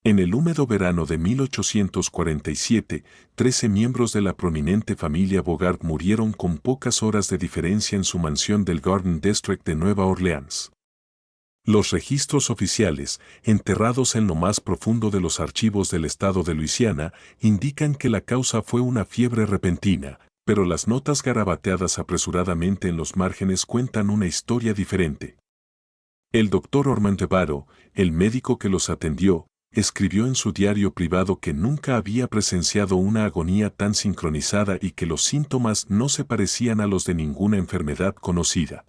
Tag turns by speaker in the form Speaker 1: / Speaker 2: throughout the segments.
Speaker 1: En el húmedo verano de 1847, 13 miembros de la prominente familia Bogart murieron con pocas horas de diferencia en su mansión del Garden District de Nueva Orleans. Los registros oficiales, enterrados en lo más profundo de los archivos del estado de Luisiana, indican que la causa fue una fiebre repentina, pero las notas garabateadas apresuradamente en los márgenes cuentan una historia diferente. El doctor Ormond Barrow, el médico que los atendió, escribió en su diario privado que nunca había presenciado una agonía tan sincronizada y que los síntomas no se parecían a los de ninguna enfermedad conocida.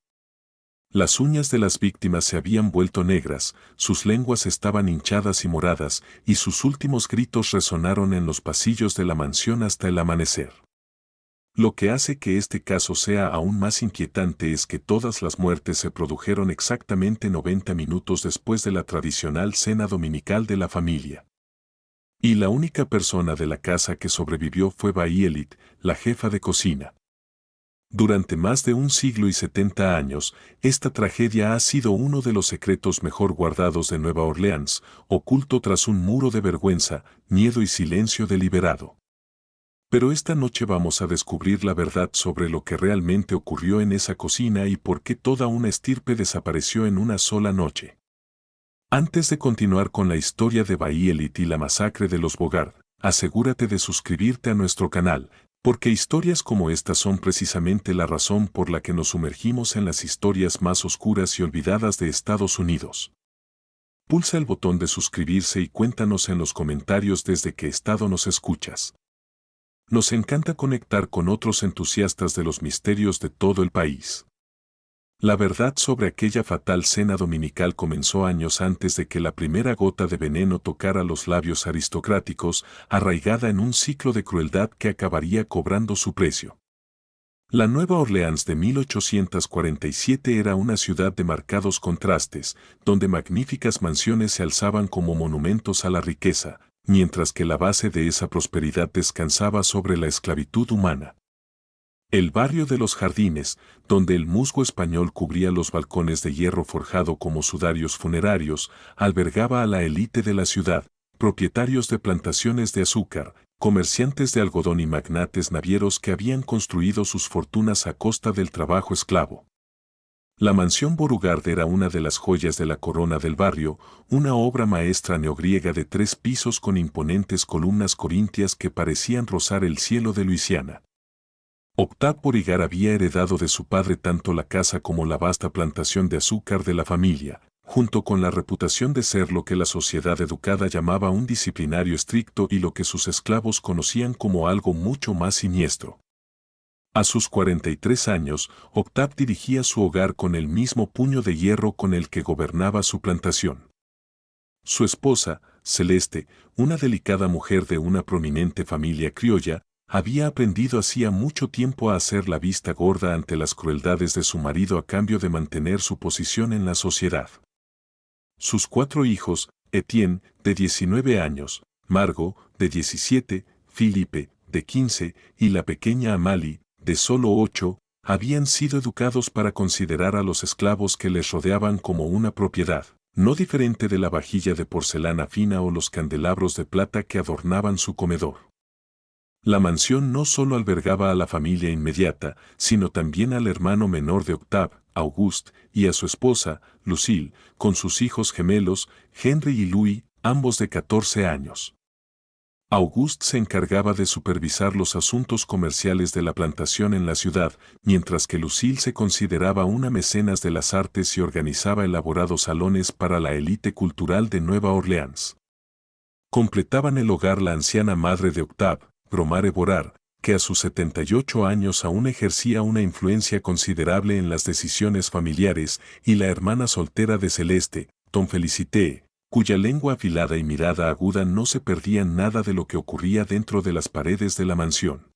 Speaker 1: Las uñas de las víctimas se habían vuelto negras, sus lenguas estaban hinchadas y moradas, y sus últimos gritos resonaron en los pasillos de la mansión hasta el amanecer. Lo que hace que este caso sea aún más inquietante es que todas las muertes se produjeron exactamente 90 minutos después de la tradicional cena dominical de la familia. Y la única persona de la casa que sobrevivió fue Bayelit, la jefa de cocina. Durante más de un siglo y 70 años, esta tragedia ha sido uno de los secretos mejor guardados de Nueva Orleans, oculto tras un muro de vergüenza, miedo y silencio deliberado. Pero esta noche vamos a descubrir la verdad sobre lo que realmente ocurrió en esa cocina y por qué toda una estirpe desapareció en una sola noche. Antes de continuar con la historia de Bayelit y la masacre de los Bogart, asegúrate de suscribirte a nuestro canal, porque historias como estas son precisamente la razón por la que nos sumergimos en las historias más oscuras y olvidadas de Estados Unidos. Pulsa el botón de suscribirse y cuéntanos en los comentarios desde qué estado nos escuchas. Nos encanta conectar con otros entusiastas de los misterios de todo el país. La verdad sobre aquella fatal cena dominical comenzó años antes de que la primera gota de veneno tocara los labios aristocráticos, arraigada en un ciclo de crueldad que acabaría cobrando su precio. La Nueva Orleans de 1847 era una ciudad de marcados contrastes, donde magníficas mansiones se alzaban como monumentos a la riqueza, mientras que la base de esa prosperidad descansaba sobre la esclavitud humana. El barrio de los Jardines, donde el musgo español cubría los balcones de hierro forjado como sudarios funerarios, albergaba a la élite de la ciudad, propietarios de plantaciones de azúcar, comerciantes de algodón y magnates navieros que habían construido sus fortunas a costa del trabajo esclavo. La mansión Beauregard era una de las joyas de la corona del barrio, una obra maestra neogriega de 3 pisos con imponentes columnas corintias que parecían rozar el cielo de Luisiana. Octave Beauregard había heredado de su padre tanto la casa como la vasta plantación de azúcar de la familia, junto con la reputación de ser lo que la sociedad educada llamaba un disciplinario estricto y lo que sus esclavos conocían como algo mucho más siniestro. A sus 43 años, Octave dirigía su hogar con el mismo puño de hierro con el que gobernaba su plantación. Su esposa, Celeste, una delicada mujer de una prominente familia criolla, había aprendido hacía mucho tiempo a hacer la vista gorda ante las crueldades de su marido a cambio de mantener su posición en la sociedad. Sus 4 hijos, Etienne, de 19 años, Margot, de 17, Philippe, de 15, y la pequeña Amalie, de solo 8, habían sido educados para considerar a los esclavos que les rodeaban como una propiedad, no diferente de la vajilla de porcelana fina o los candelabros de plata que adornaban su comedor. La mansión no solo albergaba a la familia inmediata, sino también al hermano menor de Octave, Auguste, y a su esposa, Lucille, con sus hijos gemelos, Henry y Louis, ambos de 14 años. Auguste se encargaba de supervisar los asuntos comerciales de la plantación en la ciudad, mientras que Lucille se consideraba una mecenas de las artes y organizaba elaborados salones para la élite cultural de Nueva Orleans. Completaban el hogar la anciana madre de Octave, Bromare Borar, que a sus 78 años aún ejercía una influencia considerable en las decisiones familiares, y la hermana soltera de Celeste, Tom Felicité, cuya lengua afilada y mirada aguda no se perdían nada de lo que ocurría dentro de las paredes de la mansión.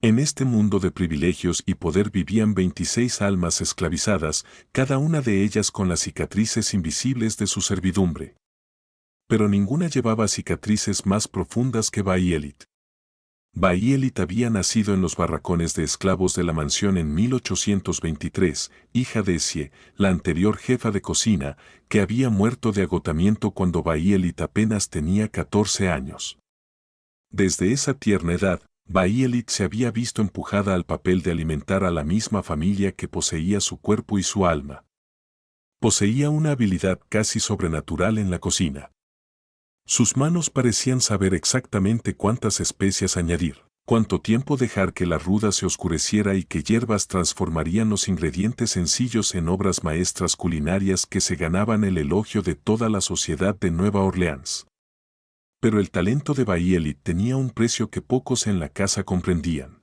Speaker 1: En este mundo de privilegios y poder vivían 26 almas esclavizadas, cada una de ellas con las cicatrices invisibles de su servidumbre. Pero ninguna llevaba cicatrices más profundas que Bayelit. Bayelit había nacido en los barracones de esclavos de la mansión en 1823, hija de Essie, la anterior jefa de cocina, que había muerto de agotamiento cuando Bayelit apenas tenía 14 años. Desde esa tierna edad, Bayelit se había visto empujada al papel de alimentar a la misma familia que poseía su cuerpo y su alma. Poseía una habilidad casi sobrenatural en la cocina. Sus manos parecían saber exactamente cuántas especias añadir, cuánto tiempo dejar que la ruda se oscureciera y qué hierbas transformarían los ingredientes sencillos en obras maestras culinarias que se ganaban el elogio de toda la sociedad de Nueva Orleans. Pero el talento de Bayelit tenía un precio que pocos en la casa comprendían.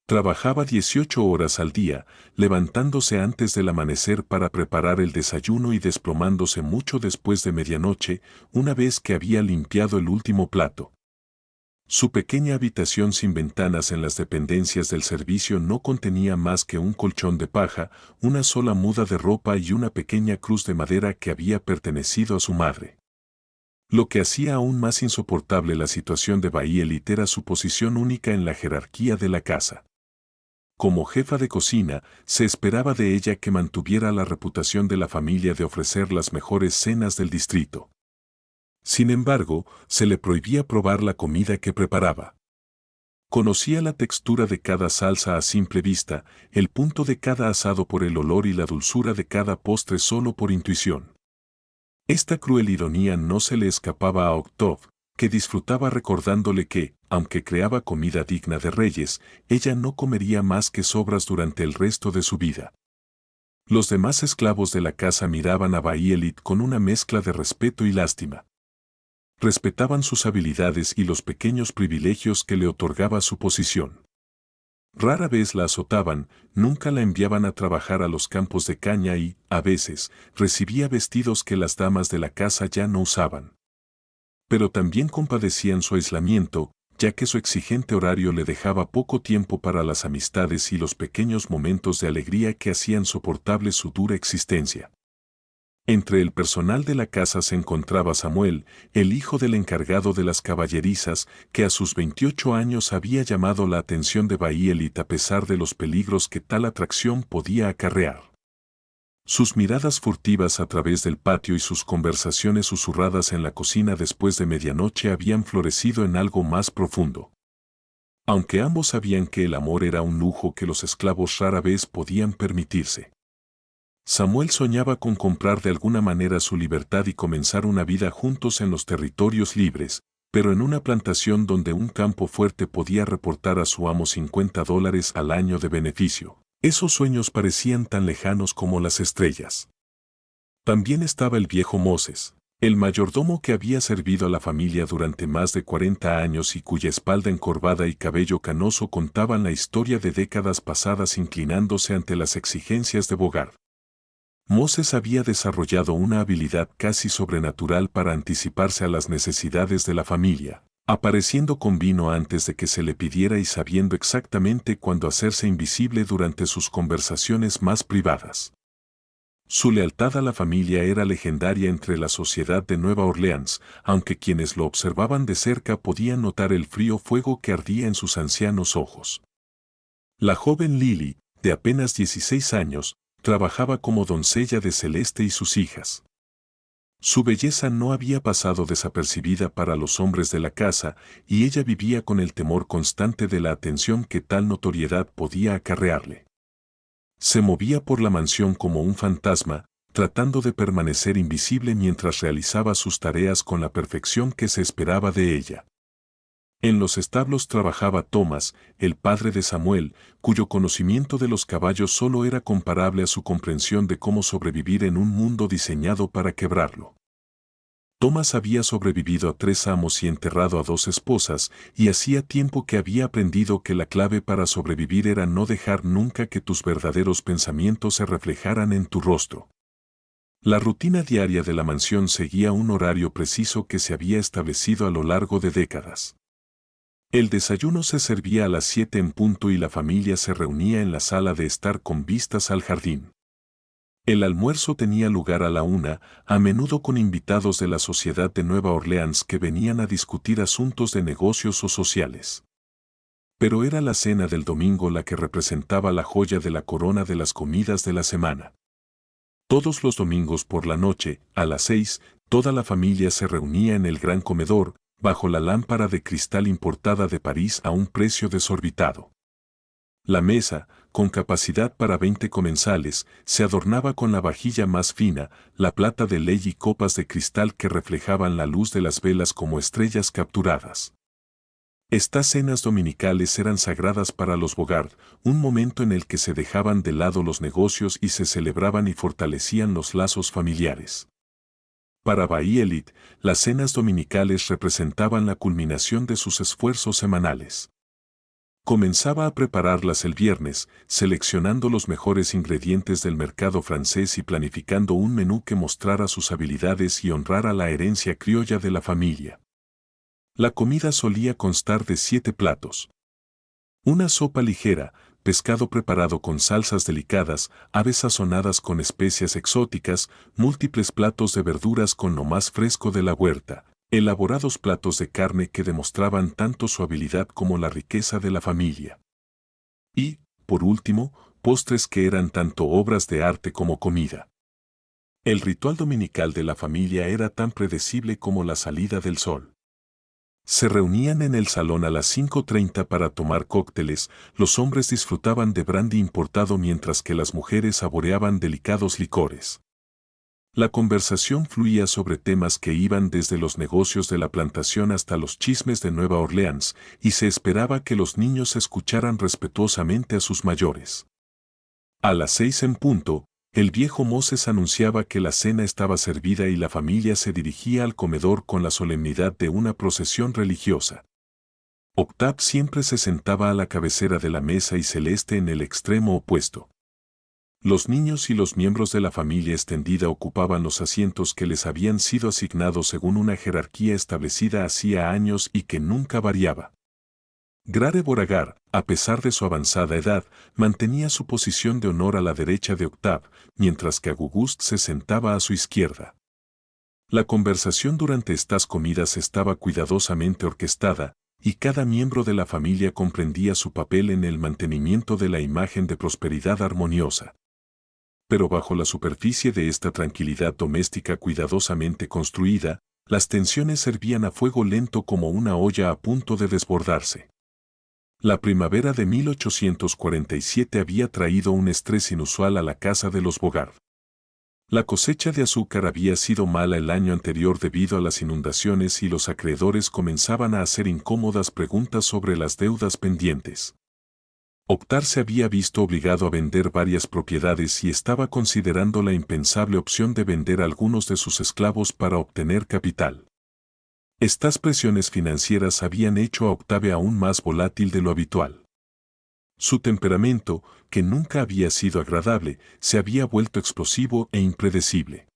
Speaker 1: Trabajaba 18 horas al día, levantándose antes del amanecer para preparar el desayuno y desplomándose mucho después de medianoche, una vez que había limpiado el último plato. Su pequeña habitación sin ventanas en las dependencias del servicio no contenía más que un colchón de paja, una sola muda de ropa y una pequeña cruz de madera que había pertenecido a su madre. Lo que hacía aún más insoportable la situación de Bayelit era su posición única en la jerarquía de la casa. Como jefa de cocina, se esperaba de ella que mantuviera la reputación de la familia de ofrecer las mejores cenas del distrito. Sin embargo, se le prohibía probar la comida que preparaba. Conocía la textura de cada salsa a simple vista, el punto de cada asado por el olor y la dulzura de cada postre solo por intuición. Esta cruel ironía no se le escapaba a Octave, que disfrutaba recordándole que, aunque creaba comida digna de reyes, ella no comería más que sobras durante el resto de su vida. Los demás esclavos de la casa miraban a Bayelit con una mezcla de respeto y lástima. Respetaban sus habilidades y los pequeños privilegios que le otorgaba su posición. Rara vez la azotaban, nunca la enviaban a trabajar a los campos de caña y, a veces, recibía vestidos que las damas de la casa ya no usaban. Pero también compadecían su aislamiento, ya que su exigente horario le dejaba poco tiempo para las amistades y los pequeños momentos de alegría que hacían soportable su dura existencia. Entre el personal de la casa se encontraba Samuel, el hijo del encargado de las caballerizas, que a sus 28 años había llamado la atención de Bayelit a pesar de los peligros que tal atracción podía acarrear. Sus miradas furtivas a través del patio y sus conversaciones susurradas en la cocina después de medianoche habían florecido en algo más profundo. Aunque ambos sabían que el amor era un lujo que los esclavos rara vez podían permitirse. Samuel soñaba con comprar de alguna manera su libertad y comenzar una vida juntos en los territorios libres, pero en una plantación donde un campo fuerte podía reportar a su amo $50 al año de beneficio. Esos sueños parecían tan lejanos como las estrellas. También estaba el viejo Moses, el mayordomo que había servido a la familia durante más de 40 años y cuya espalda encorvada y cabello canoso contaban la historia de décadas pasadas inclinándose ante las exigencias de Bogart. Moses había desarrollado una habilidad casi sobrenatural para anticiparse a las necesidades de la familia, apareciendo con vino antes de que se le pidiera y sabiendo exactamente cuándo hacerse invisible durante sus conversaciones más privadas. Su lealtad a la familia era legendaria entre la sociedad de Nueva Orleans, aunque quienes lo observaban de cerca podían notar el frío fuego que ardía en sus ancianos ojos. La joven Lily, de apenas 16 años, trabajaba como doncella de Celeste y sus hijas. Su belleza no había pasado desapercibida para los hombres de la casa, y ella vivía con el temor constante de la atención que tal notoriedad podía acarrearle. Se movía por la mansión como un fantasma, tratando de permanecer invisible mientras realizaba sus tareas con la perfección que se esperaba de ella. En los establos trabajaba Thomas, el padre de Samuel, cuyo conocimiento de los caballos solo era comparable a su comprensión de cómo sobrevivir en un mundo diseñado para quebrarlo. Thomas había sobrevivido a 3 amos y enterrado a 2 esposas, y hacía tiempo que había aprendido que la clave para sobrevivir era no dejar nunca que tus verdaderos pensamientos se reflejaran en tu rostro. La rutina diaria de la mansión seguía un horario preciso que se había establecido a lo largo de décadas. El desayuno se servía a las 7 en punto y la familia se reunía en la sala de estar con vistas al jardín. El almuerzo tenía lugar a la 1, a menudo con invitados de la sociedad de Nueva Orleans que venían a discutir asuntos de negocios o sociales. Pero era la cena del domingo la que representaba la joya de la corona de las comidas de la semana. Todos los domingos por la noche, a las 6, toda la familia se reunía en el gran comedor, bajo la lámpara de cristal importada de París a un precio desorbitado. La mesa, con capacidad para 20 comensales, se adornaba con la vajilla más fina, la plata de ley y copas de cristal que reflejaban la luz de las velas como estrellas capturadas. Estas cenas dominicales eran sagradas para los Bogart, un momento en el que se dejaban de lado los negocios y se celebraban y fortalecían los lazos familiares. Para Baillit, las cenas dominicales representaban la culminación de sus esfuerzos semanales. Comenzaba a prepararlas el viernes, seleccionando los mejores ingredientes del mercado francés y planificando un menú que mostrara sus habilidades y honrara la herencia criolla de la familia. La comida solía constar de 7 platos. Una sopa ligera, pescado preparado con salsas delicadas, aves sazonadas con especias exóticas, múltiples platos de verduras con lo más fresco de la huerta, elaborados platos de carne que demostraban tanto su habilidad como la riqueza de la familia. Y, por último, postres que eran tanto obras de arte como comida. El ritual dominical de la familia era tan predecible como la salida del sol. Se reunían en el salón a las 5:30 para tomar cócteles, los hombres disfrutaban de brandy importado mientras que las mujeres saboreaban delicados licores. La conversación fluía sobre temas que iban desde los negocios de la plantación hasta los chismes de Nueva Orleans, y se esperaba que los niños escucharan respetuosamente a sus mayores. A las 6 en punto, el viejo Moses anunciaba que la cena estaba servida y la familia se dirigía al comedor con la solemnidad de una procesión religiosa. Octave siempre se sentaba a la cabecera de la mesa y Celeste en el extremo opuesto. Los niños y los miembros de la familia extendida ocupaban los asientos que les habían sido asignados según una jerarquía establecida hacía años y que nunca variaba. Grare Beauregard, a pesar de su avanzada edad, mantenía su posición de honor a la derecha de Octave, mientras que Auguste se sentaba a su izquierda. La conversación durante estas comidas estaba cuidadosamente orquestada, y cada miembro de la familia comprendía su papel en el mantenimiento de la imagen de prosperidad armoniosa. Pero bajo la superficie de esta tranquilidad doméstica cuidadosamente construida, las tensiones hervían a fuego lento como una olla a punto de desbordarse. La primavera de 1847 había traído un estrés inusual a la casa de los Bogart. La cosecha de azúcar había sido mala el año anterior debido a las inundaciones y los acreedores comenzaban a hacer incómodas preguntas sobre las deudas pendientes. Octave se había visto obligado a vender varias propiedades y estaba considerando la impensable opción de vender algunos de sus esclavos para obtener capital. Estas presiones financieras habían hecho a Octave aún más volátil de lo habitual. Su temperamento, que nunca había sido agradable, se había vuelto explosivo e impredecible.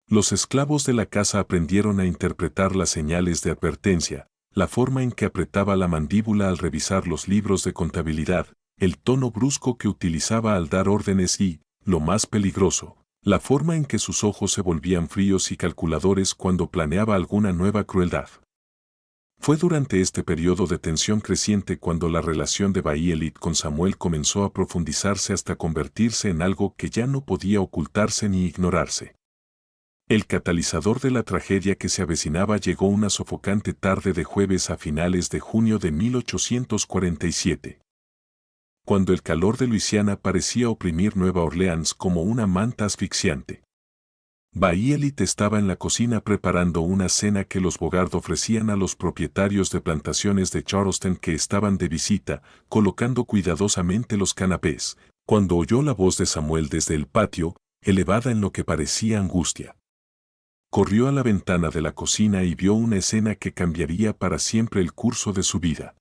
Speaker 1: Los esclavos de la casa aprendieron a interpretar las señales de advertencia, la forma en que apretaba la mandíbula al revisar los libros de contabilidad, el tono brusco que utilizaba al dar órdenes y, lo más peligroso, la forma en que sus ojos se volvían fríos y calculadores cuando planeaba alguna nueva crueldad. Fue durante este periodo de tensión creciente cuando la relación de Baillit con Samuel comenzó a profundizarse hasta convertirse en algo que ya no podía ocultarse ni ignorarse. El catalizador de la tragedia que se avecinaba llegó una sofocante tarde de jueves a finales de junio de 1847. Cuando el calor de Luisiana parecía oprimir Nueva Orleans como una manta asfixiante. Baillit estaba en la cocina preparando una cena que los Bogart ofrecían a los propietarios de plantaciones de Charleston que estaban de visita, colocando cuidadosamente los canapés, cuando oyó la voz de Samuel desde el patio, elevada en lo que parecía angustia. Corrió a la ventana de la cocina y vio una escena que cambiaría para siempre el curso de su vida.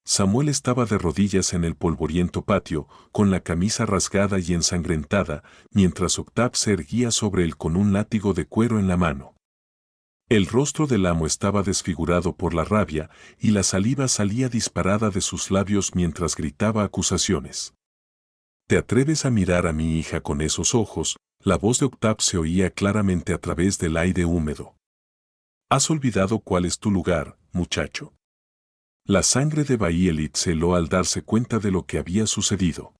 Speaker 1: Samuel estaba de rodillas en el polvoriento patio, con la camisa rasgada y ensangrentada, mientras Octave se erguía sobre él con un látigo de cuero en la mano. El rostro del amo estaba desfigurado por la rabia, y la saliva salía disparada de sus labios mientras gritaba acusaciones. ¿Te atreves a mirar a mi hija con esos ojos? La voz de Octave se oía claramente a través del aire húmedo. ¿Has olvidado cuál es tu lugar, muchacho? La sangre de Bayelit se heló al darse cuenta de lo que había sucedido.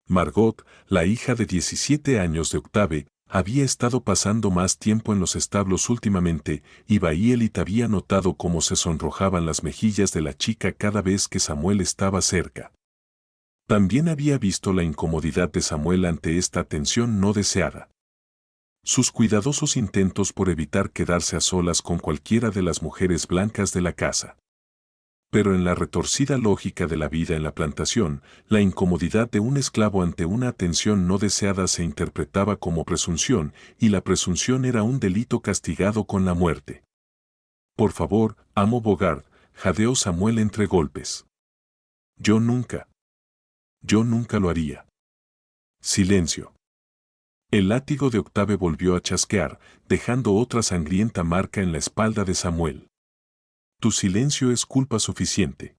Speaker 1: Margot, la hija de 17 años de Octave, había estado pasando más tiempo en los establos últimamente, y Bayelit había notado cómo se sonrojaban las mejillas de la chica cada vez que Samuel estaba cerca. También había visto la incomodidad de Samuel ante esta atención no deseada. Sus cuidadosos intentos por evitar quedarse a solas con cualquiera de las mujeres blancas de la casa. Pero en la retorcida lógica de la vida en la plantación, la incomodidad de un esclavo ante una atención no deseada se interpretaba como presunción, y la presunción era un delito castigado con la muerte. Por favor, amo Bogart, jadeó Samuel entre golpes. Yo nunca lo haría. Silencio. El látigo de Octave volvió a chasquear, dejando otra sangrienta marca en la espalda de Samuel. Tu silencio es culpa suficiente.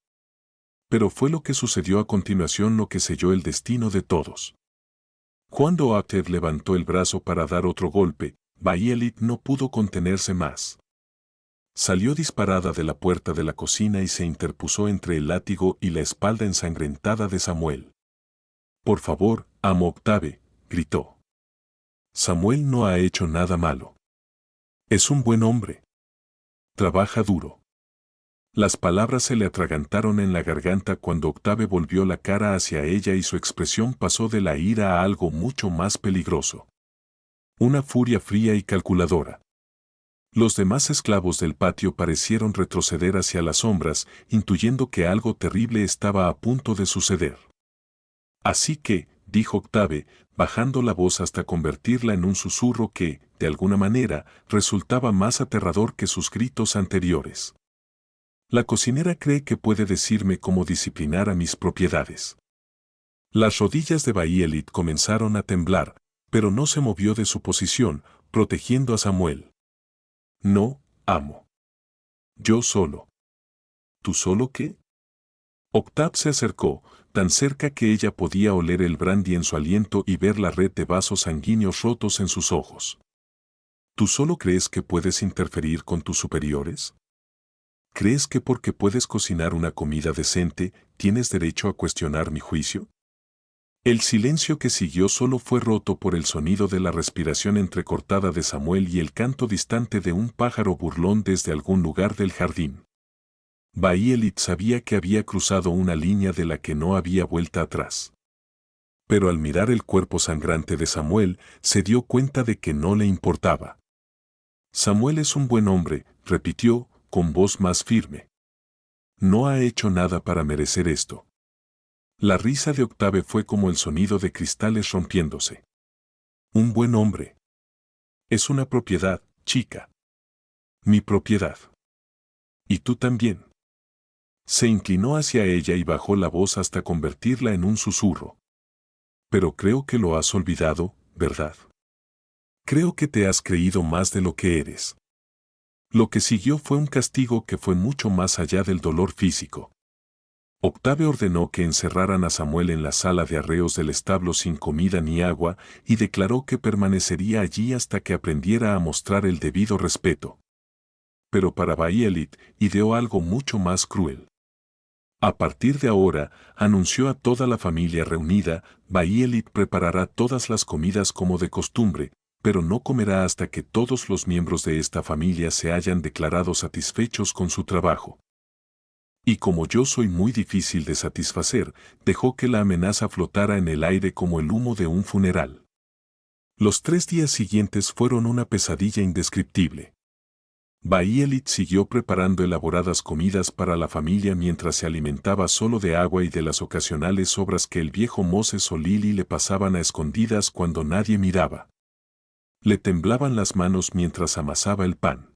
Speaker 1: Pero fue lo que sucedió a continuación lo que selló el destino de todos. Cuando Octave levantó el brazo para dar otro golpe, Bayelit no pudo contenerse más. Salió disparada de la puerta de la cocina y se interpuso entre el látigo y la espalda ensangrentada de Samuel. Por favor, amo Octave, gritó. Samuel no ha hecho nada malo. Es un buen hombre. Trabaja duro. Las palabras se le atragantaron en la garganta cuando Octave volvió la cara hacia ella y su expresión pasó de la ira a algo mucho más peligroso. Una furia fría y calculadora. Los demás esclavos del patio parecieron retroceder hacia las sombras, intuyendo que algo terrible estaba a punto de suceder. Así que, dijo Octave, bajando la voz hasta convertirla en un susurro que, de alguna manera, resultaba más aterrador que sus gritos anteriores. La cocinera cree que puede decirme cómo disciplinar a mis propiedades. Las rodillas de Bayelit comenzaron a temblar, pero no se movió de su posición, protegiendo a Samuel. No, amo. Yo solo. ¿Tú solo qué? Octave se acercó, tan cerca que ella podía oler el brandy en su aliento y ver la red de vasos sanguíneos rotos en sus ojos. ¿Tú solo crees que puedes interferir con tus superiores? ¿Crees que porque puedes cocinar una comida decente, tienes derecho a cuestionar mi juicio? El silencio que siguió solo fue roto por el sonido de la respiración entrecortada de Samuel y el canto distante de un pájaro burlón desde algún lugar del jardín. Bayelit sabía que había cruzado una línea de la que no había vuelta atrás. Pero al mirar el cuerpo sangrante de Samuel, se dio cuenta de que no le importaba. Samuel es un buen hombre, repitió, con voz más firme. No ha hecho nada para merecer esto. La risa de Octave fue como el sonido de cristales rompiéndose. Un buen hombre. Es una propiedad, chica. Mi propiedad. Y tú también. Se inclinó hacia ella y bajó la voz hasta convertirla en un susurro. Pero creo que lo has olvidado, ¿verdad? Creo que te has creído más de lo que eres. Lo que siguió fue un castigo que fue mucho más allá del dolor físico. Octave ordenó que encerraran a Samuel en la sala de arreos del establo sin comida ni agua y declaró que permanecería allí hasta que aprendiera a mostrar el debido respeto. Pero para Bayelit ideó algo mucho más cruel. A partir de ahora, anunció a toda la familia reunida, Bayelit preparará todas las comidas como de costumbre, pero no comerá hasta que todos los miembros de esta familia se hayan declarado satisfechos con su trabajo. Y como yo soy muy difícil de satisfacer, dejó que la amenaza flotara en el aire como el humo de un funeral. Los 3 días siguientes fueron una pesadilla indescriptible. Bayelit siguió preparando elaboradas comidas para la familia mientras se alimentaba solo de agua y de las ocasionales sobras que el viejo Moses o Lily le pasaban a escondidas cuando nadie miraba. Le temblaban las manos mientras amasaba el pan.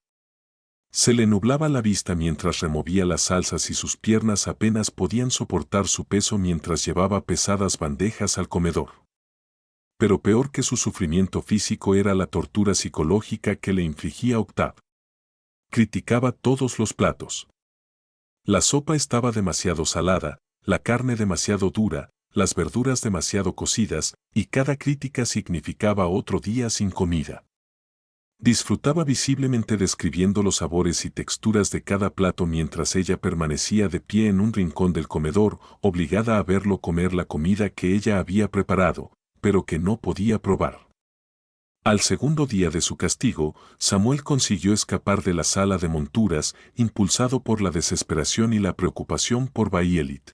Speaker 1: Se le nublaba la vista mientras removía las salsas y sus piernas apenas podían soportar su peso mientras llevaba pesadas bandejas al comedor. Pero peor que su sufrimiento físico era la tortura psicológica que le infligía Octave. Criticaba todos los platos. La sopa estaba demasiado salada, la carne demasiado dura, las verduras demasiado cocidas, y cada crítica significaba otro día sin comida. Disfrutaba visiblemente describiendo los sabores y texturas de cada plato mientras ella permanecía de pie en un rincón del comedor, obligada a verlo comer la comida que ella había preparado, pero que no podía probar. Al segundo día de su castigo, Samuel consiguió escapar de la sala de monturas, impulsado por la desesperación y la preocupación por Bayelit.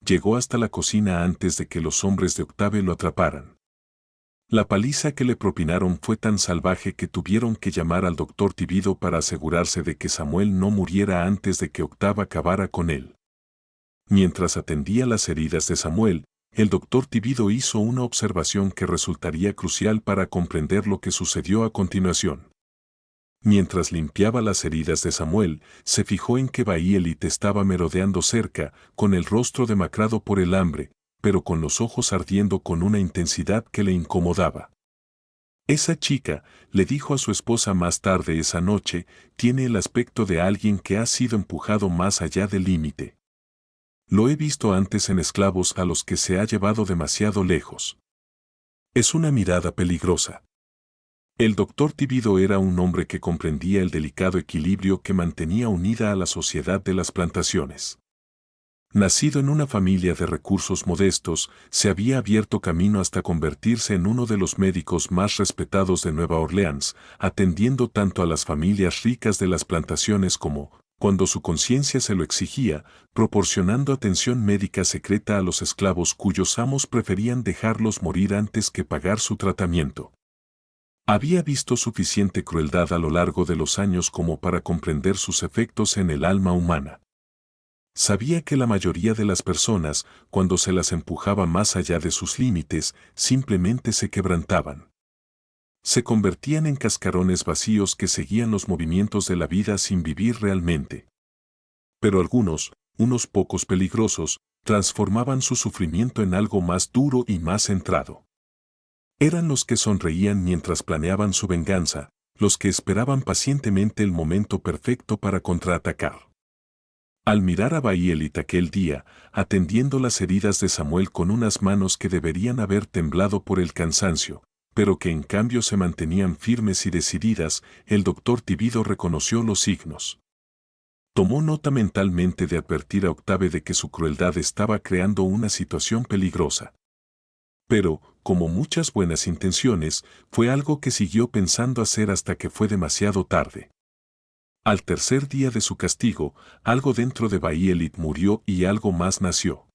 Speaker 1: Llegó hasta la cocina antes de que los hombres de Octave lo atraparan. La paliza que le propinaron fue tan salvaje que tuvieron que llamar al doctor Tibido para asegurarse de que Samuel no muriera antes de que Octave acabara con él. Mientras atendía las heridas de Samuel, el doctor Tibido hizo una observación que resultaría crucial para comprender lo que sucedió a continuación. Mientras limpiaba las heridas de Samuel, se fijó en que Bayelit estaba merodeando cerca, con el rostro demacrado por el hambre, pero con los ojos ardiendo con una intensidad que le incomodaba. Esa chica, le dijo a su esposa más tarde esa noche, tiene el aspecto de alguien que ha sido empujado más allá del límite. Lo he visto antes en esclavos a los que se ha llevado demasiado lejos. Es una mirada peligrosa. El doctor Tibido era un hombre que comprendía el delicado equilibrio que mantenía unida a la sociedad de las plantaciones. Nacido en una familia de recursos modestos, se había abierto camino hasta convertirse en uno de los médicos más respetados de Nueva Orleans, atendiendo tanto a las familias ricas de las plantaciones como, cuando su conciencia se lo exigía, proporcionando atención médica secreta a los esclavos cuyos amos preferían dejarlos morir antes que pagar su tratamiento. Había visto suficiente crueldad a lo largo de los años como para comprender sus efectos en el alma humana. Sabía que la mayoría de las personas, cuando se las empujaba más allá de sus límites, simplemente se quebrantaban. Se convertían en cascarones vacíos que seguían los movimientos de la vida sin vivir realmente. Pero algunos, unos pocos peligrosos, transformaban su sufrimiento en algo más duro y más centrado. Eran los que sonreían mientras planeaban su venganza, los que esperaban pacientemente el momento perfecto para contraatacar. Al mirar a Bayelit aquel día, atendiendo las heridas de Samuel con unas manos que deberían haber temblado por el cansancio, pero que en cambio se mantenían firmes y decididas, el doctor Tibido reconoció los signos. Tomó nota mentalmente de advertir a Octave de que su crueldad estaba creando una situación peligrosa. Pero, como muchas buenas intenciones, fue algo que siguió pensando hacer hasta que fue demasiado tarde. Al tercer día de su castigo, algo dentro de Bayelit murió y algo más nació.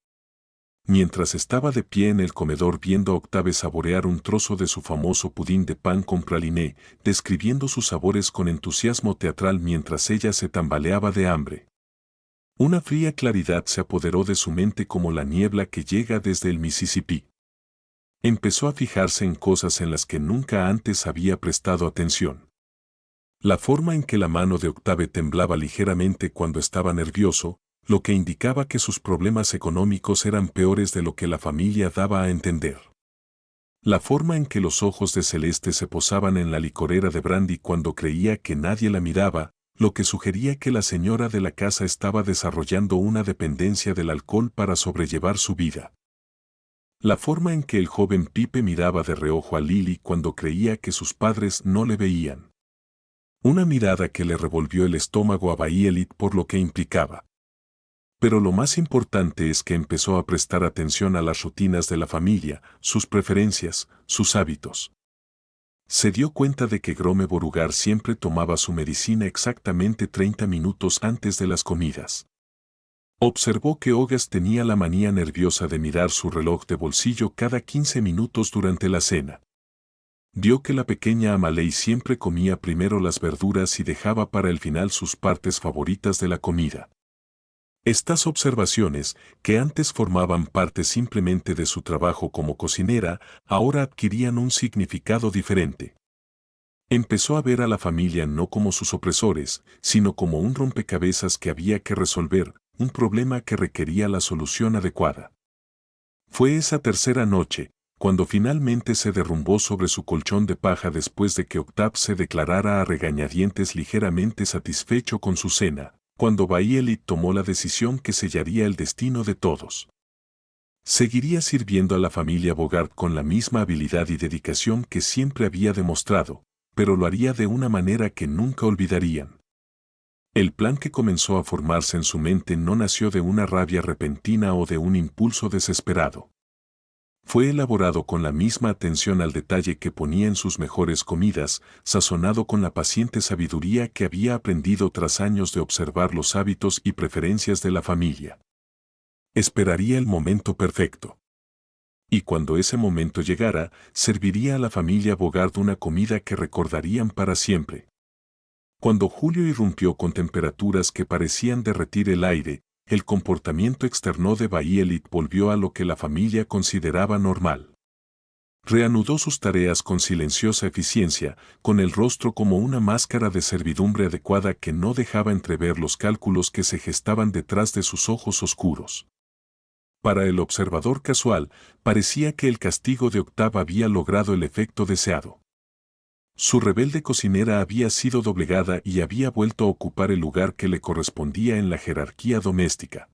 Speaker 1: Mientras estaba de pie en el comedor viendo a Octave saborear un trozo de su famoso pudín de pan con praliné, describiendo sus sabores con entusiasmo teatral mientras ella se tambaleaba de hambre. Una fría claridad se apoderó de su mente como la niebla que llega desde el Mississippi. Empezó a fijarse en cosas en las que nunca antes había prestado atención. La forma en que la mano de Octave temblaba ligeramente cuando estaba nervioso, lo que indicaba que sus problemas económicos eran peores de lo que la familia daba a entender. La forma en que los ojos de Celeste se posaban en la licorera de brandy cuando creía que nadie la miraba, lo que sugería que la señora de la casa estaba desarrollando una dependencia del alcohol para sobrellevar su vida. La forma en que el joven Pipe miraba de reojo a Lily cuando creía que sus padres no le veían. Una mirada que le revolvió el estómago a Bayelit por lo que implicaba. Pero lo más importante es que empezó a prestar atención a las rutinas de la familia, sus preferencias, sus hábitos. Se dio cuenta de que Grome Borugar siempre tomaba su medicina exactamente 30 minutos antes de las comidas. Observó que Ogas tenía la manía nerviosa de mirar su reloj de bolsillo cada 15 minutos durante la cena. Vio que la pequeña Amalei siempre comía primero las verduras y dejaba para el final sus partes favoritas de la comida. Estas observaciones, que antes formaban parte simplemente de su trabajo como cocinera, ahora adquirían un significado diferente. Empezó a ver a la familia no como sus opresores, sino como un rompecabezas que había que resolver, un problema que requería la solución adecuada. Fue esa tercera noche, cuando finalmente se derrumbó sobre su colchón de paja después de que Octave se declarara a regañadientes ligeramente satisfecho con su cena, cuando Bayelit tomó la decisión que sellaría el destino de todos. Seguiría sirviendo a la familia Bogart con la misma habilidad y dedicación que siempre había demostrado, pero lo haría de una manera que nunca olvidarían. El plan que comenzó a formarse en su mente no nació de una rabia repentina o de un impulso desesperado. Fue elaborado con la misma atención al detalle que ponía en sus mejores comidas, sazonado con la paciente sabiduría que había aprendido tras años de observar los hábitos y preferencias de la familia. Esperaría el momento perfecto. Y cuando ese momento llegara, serviría a la familia Bogart una comida que recordarían para siempre. Cuando Julio irrumpió con temperaturas que parecían derretir el aire, el comportamiento externo de Bayelit volvió a lo que la familia consideraba normal. Reanudó sus tareas con silenciosa eficiencia, con el rostro como una máscara de servidumbre adecuada que no dejaba entrever los cálculos que se gestaban detrás de sus ojos oscuros. Para el observador casual, parecía que el castigo de Octave había logrado el efecto deseado. Su rebelde cocinera había sido doblegada y había vuelto a ocupar el lugar que le correspondía en la jerarquía doméstica.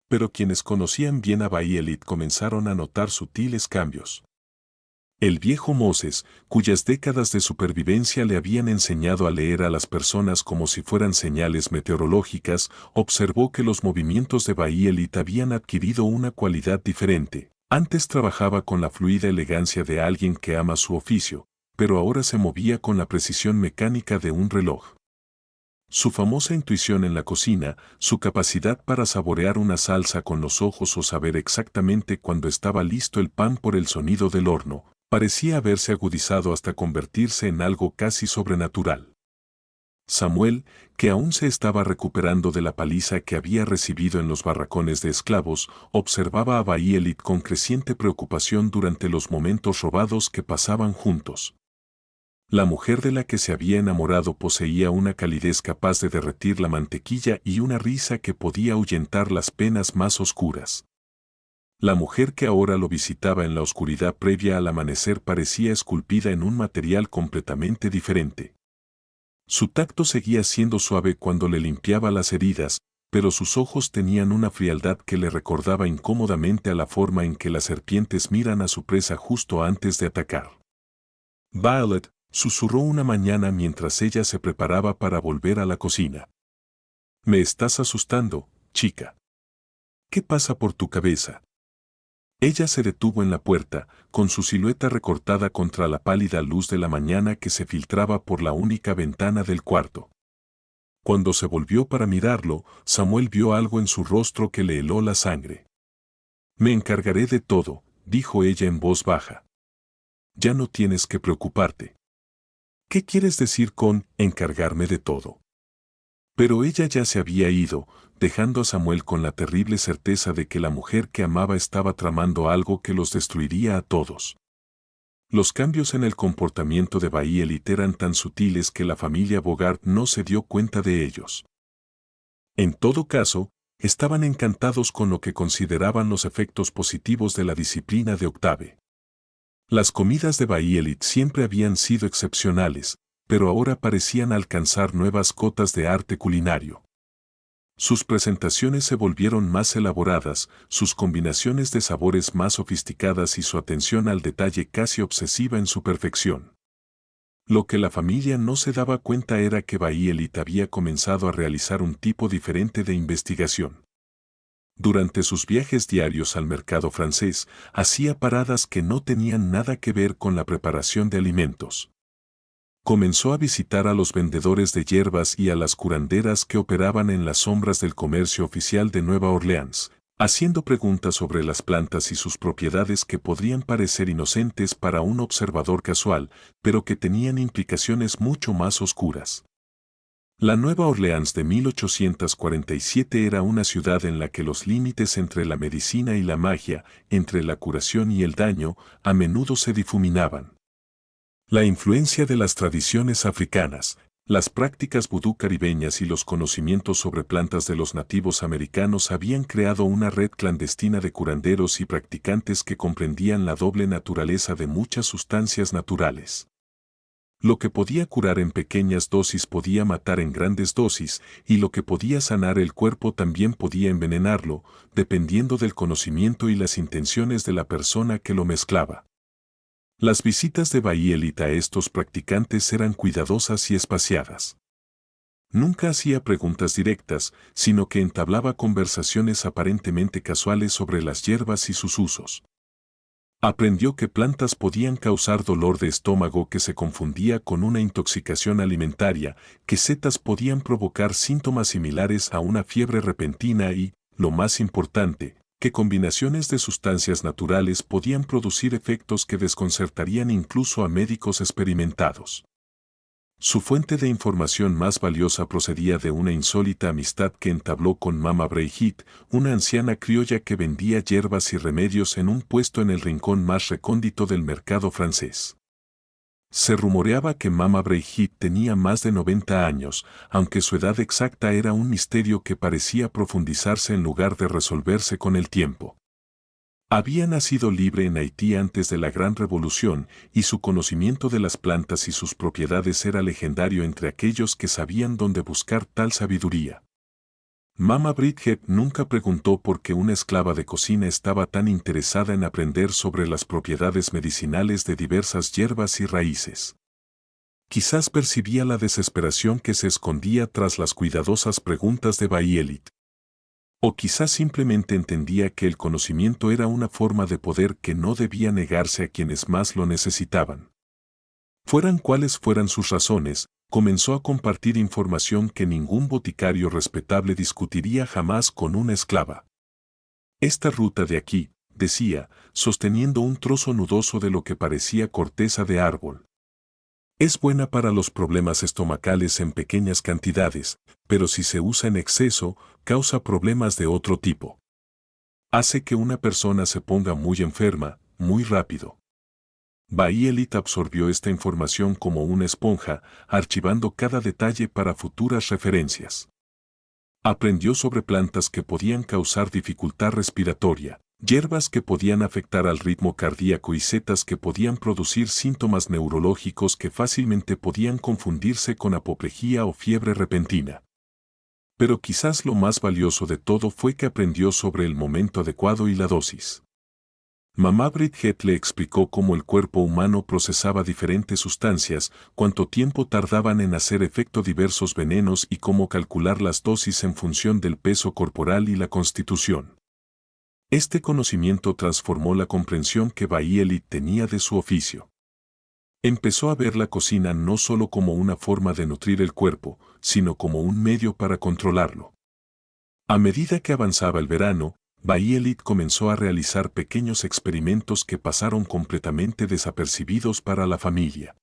Speaker 1: Pero quienes conocían bien a Bayelit comenzaron a notar sutiles cambios. El viejo Moses, cuyas décadas de supervivencia le habían enseñado a leer a las personas como si fueran señales meteorológicas, observó que los movimientos de Bayelit habían adquirido una cualidad diferente. Antes trabajaba con la fluida elegancia de alguien que ama su oficio, pero ahora se movía con la precisión mecánica de un reloj. Su famosa intuición en la cocina, su capacidad para saborear una salsa con los ojos o saber exactamente cuándo estaba listo el pan por el sonido del horno, parecía haberse agudizado hasta convertirse en algo casi sobrenatural. Samuel, que aún se estaba recuperando de la paliza que había recibido en los barracones de esclavos, observaba a Bayelit con creciente preocupación durante los momentos robados que pasaban juntos. La mujer de la que se había enamorado poseía una calidez capaz de derretir la mantequilla y una risa que podía ahuyentar las penas más oscuras. La mujer que ahora lo visitaba en la oscuridad previa al amanecer parecía esculpida en un material completamente diferente. Su tacto seguía siendo suave cuando le limpiaba las heridas, pero sus ojos tenían una frialdad que le recordaba incómodamente a la forma en que las serpientes miran a su presa justo antes de atacar. Violet, susurró una mañana mientras ella se preparaba para volver a la cocina. Me estás asustando, chica. ¿Qué pasa por tu cabeza? Ella se detuvo en la puerta, con su silueta recortada contra la pálida luz de la mañana que se filtraba por la única ventana del cuarto. Cuando se volvió para mirarlo, Samuel vio algo en su rostro que le heló la sangre. Me encargaré de todo, dijo ella en voz baja. Ya no tienes que preocuparte. ¿Qué quieres decir con encargarme de todo? Pero ella ya se había ido, dejando a Samuel con la terrible certeza de que la mujer que amaba estaba tramando algo que los destruiría a todos. Los cambios en el comportamiento de Bayelit eran tan sutiles que la familia Bogart no se dio cuenta de ellos. En todo caso, estaban encantados con lo que consideraban los efectos positivos de la disciplina de Octave. Las comidas de Bayelit siempre habían sido excepcionales, pero ahora parecían alcanzar nuevas cotas de arte culinario. Sus presentaciones se volvieron más elaboradas, sus combinaciones de sabores más sofisticadas y su atención al detalle casi obsesiva en su perfección. Lo que la familia no se daba cuenta era que Bayelit había comenzado a realizar un tipo diferente de investigación. Durante sus viajes diarios al mercado francés, hacía paradas que no tenían nada que ver con la preparación de alimentos. Comenzó a visitar a los vendedores de hierbas y a las curanderas que operaban en las sombras del comercio oficial de Nueva Orleans, haciendo preguntas sobre las plantas y sus propiedades que podrían parecer inocentes para un observador casual, pero que tenían implicaciones mucho más oscuras. La Nueva Orleans de 1847 era una ciudad en la que los límites entre la medicina y la magia, entre la curación y el daño, a menudo se difuminaban. La influencia de las tradiciones africanas, las prácticas vudú caribeñas y los conocimientos sobre plantas de los nativos americanos habían creado una red clandestina de curanderos y practicantes que comprendían la doble naturaleza de muchas sustancias naturales. Lo que podía curar en pequeñas dosis podía matar en grandes dosis, y lo que podía sanar el cuerpo también podía envenenarlo, dependiendo del conocimiento y las intenciones de la persona que lo mezclaba. Las visitas de Bayelit a estos practicantes eran cuidadosas y espaciadas. Nunca hacía preguntas directas, sino que entablaba conversaciones aparentemente casuales sobre las hierbas y sus usos. Aprendió que plantas podían causar dolor de estómago que se confundía con una intoxicación alimentaria, que setas podían provocar síntomas similares a una fiebre repentina y, lo más importante, que combinaciones de sustancias naturales podían producir efectos que desconcertarían incluso a médicos experimentados. Su fuente de información más valiosa procedía de una insólita amistad que entabló con Mama Brigitte, una anciana criolla que vendía hierbas y remedios en un puesto en el rincón más recóndito del mercado francés. Se rumoreaba que Mama Brigitte tenía más de 90 años, aunque su edad exacta era un misterio que parecía profundizarse en lugar de resolverse con el tiempo. Había nacido libre en Haití antes de la Gran Revolución y su conocimiento de las plantas y sus propiedades era legendario entre aquellos que sabían dónde buscar tal sabiduría. Mama Bridget nunca preguntó por qué una esclava de cocina estaba tan interesada en aprender sobre las propiedades medicinales de diversas hierbas y raíces. Quizás percibía la desesperación que se escondía tras las cuidadosas preguntas de Bayelit. O quizás simplemente entendía que el conocimiento era una forma de poder que no debía negarse a quienes más lo necesitaban. Fueran cuales fueran sus razones, comenzó a compartir información que ningún boticario respetable discutiría jamás con una esclava. Esta ruta de aquí, decía, sosteniendo un trozo nudoso de lo que parecía corteza de árbol. Es buena para los problemas estomacales en pequeñas cantidades, pero si se usa en exceso, causa problemas de otro tipo. Hace que una persona se ponga muy enferma, muy rápido. Bayelit absorbió esta información como una esponja, archivando cada detalle para futuras referencias. Aprendió sobre plantas que podían causar dificultad respiratoria, hierbas que podían afectar al ritmo cardíaco y setas que podían producir síntomas neurológicos que fácilmente podían confundirse con apoplejía o fiebre repentina. Pero quizás lo más valioso de todo fue que aprendió sobre el momento adecuado y la dosis. Mamá Bridget le explicó cómo el cuerpo humano procesaba diferentes sustancias, cuánto tiempo tardaban en hacer efecto diversos venenos y cómo calcular las dosis en función del peso corporal y la constitución. Este conocimiento transformó la comprensión que Bayelit tenía de su oficio. Empezó a ver la cocina no solo como una forma de nutrir el cuerpo, sino como un medio para controlarlo. A medida que avanzaba el verano, Bayelit comenzó a realizar pequeños experimentos que pasaron completamente desapercibidos para la familia.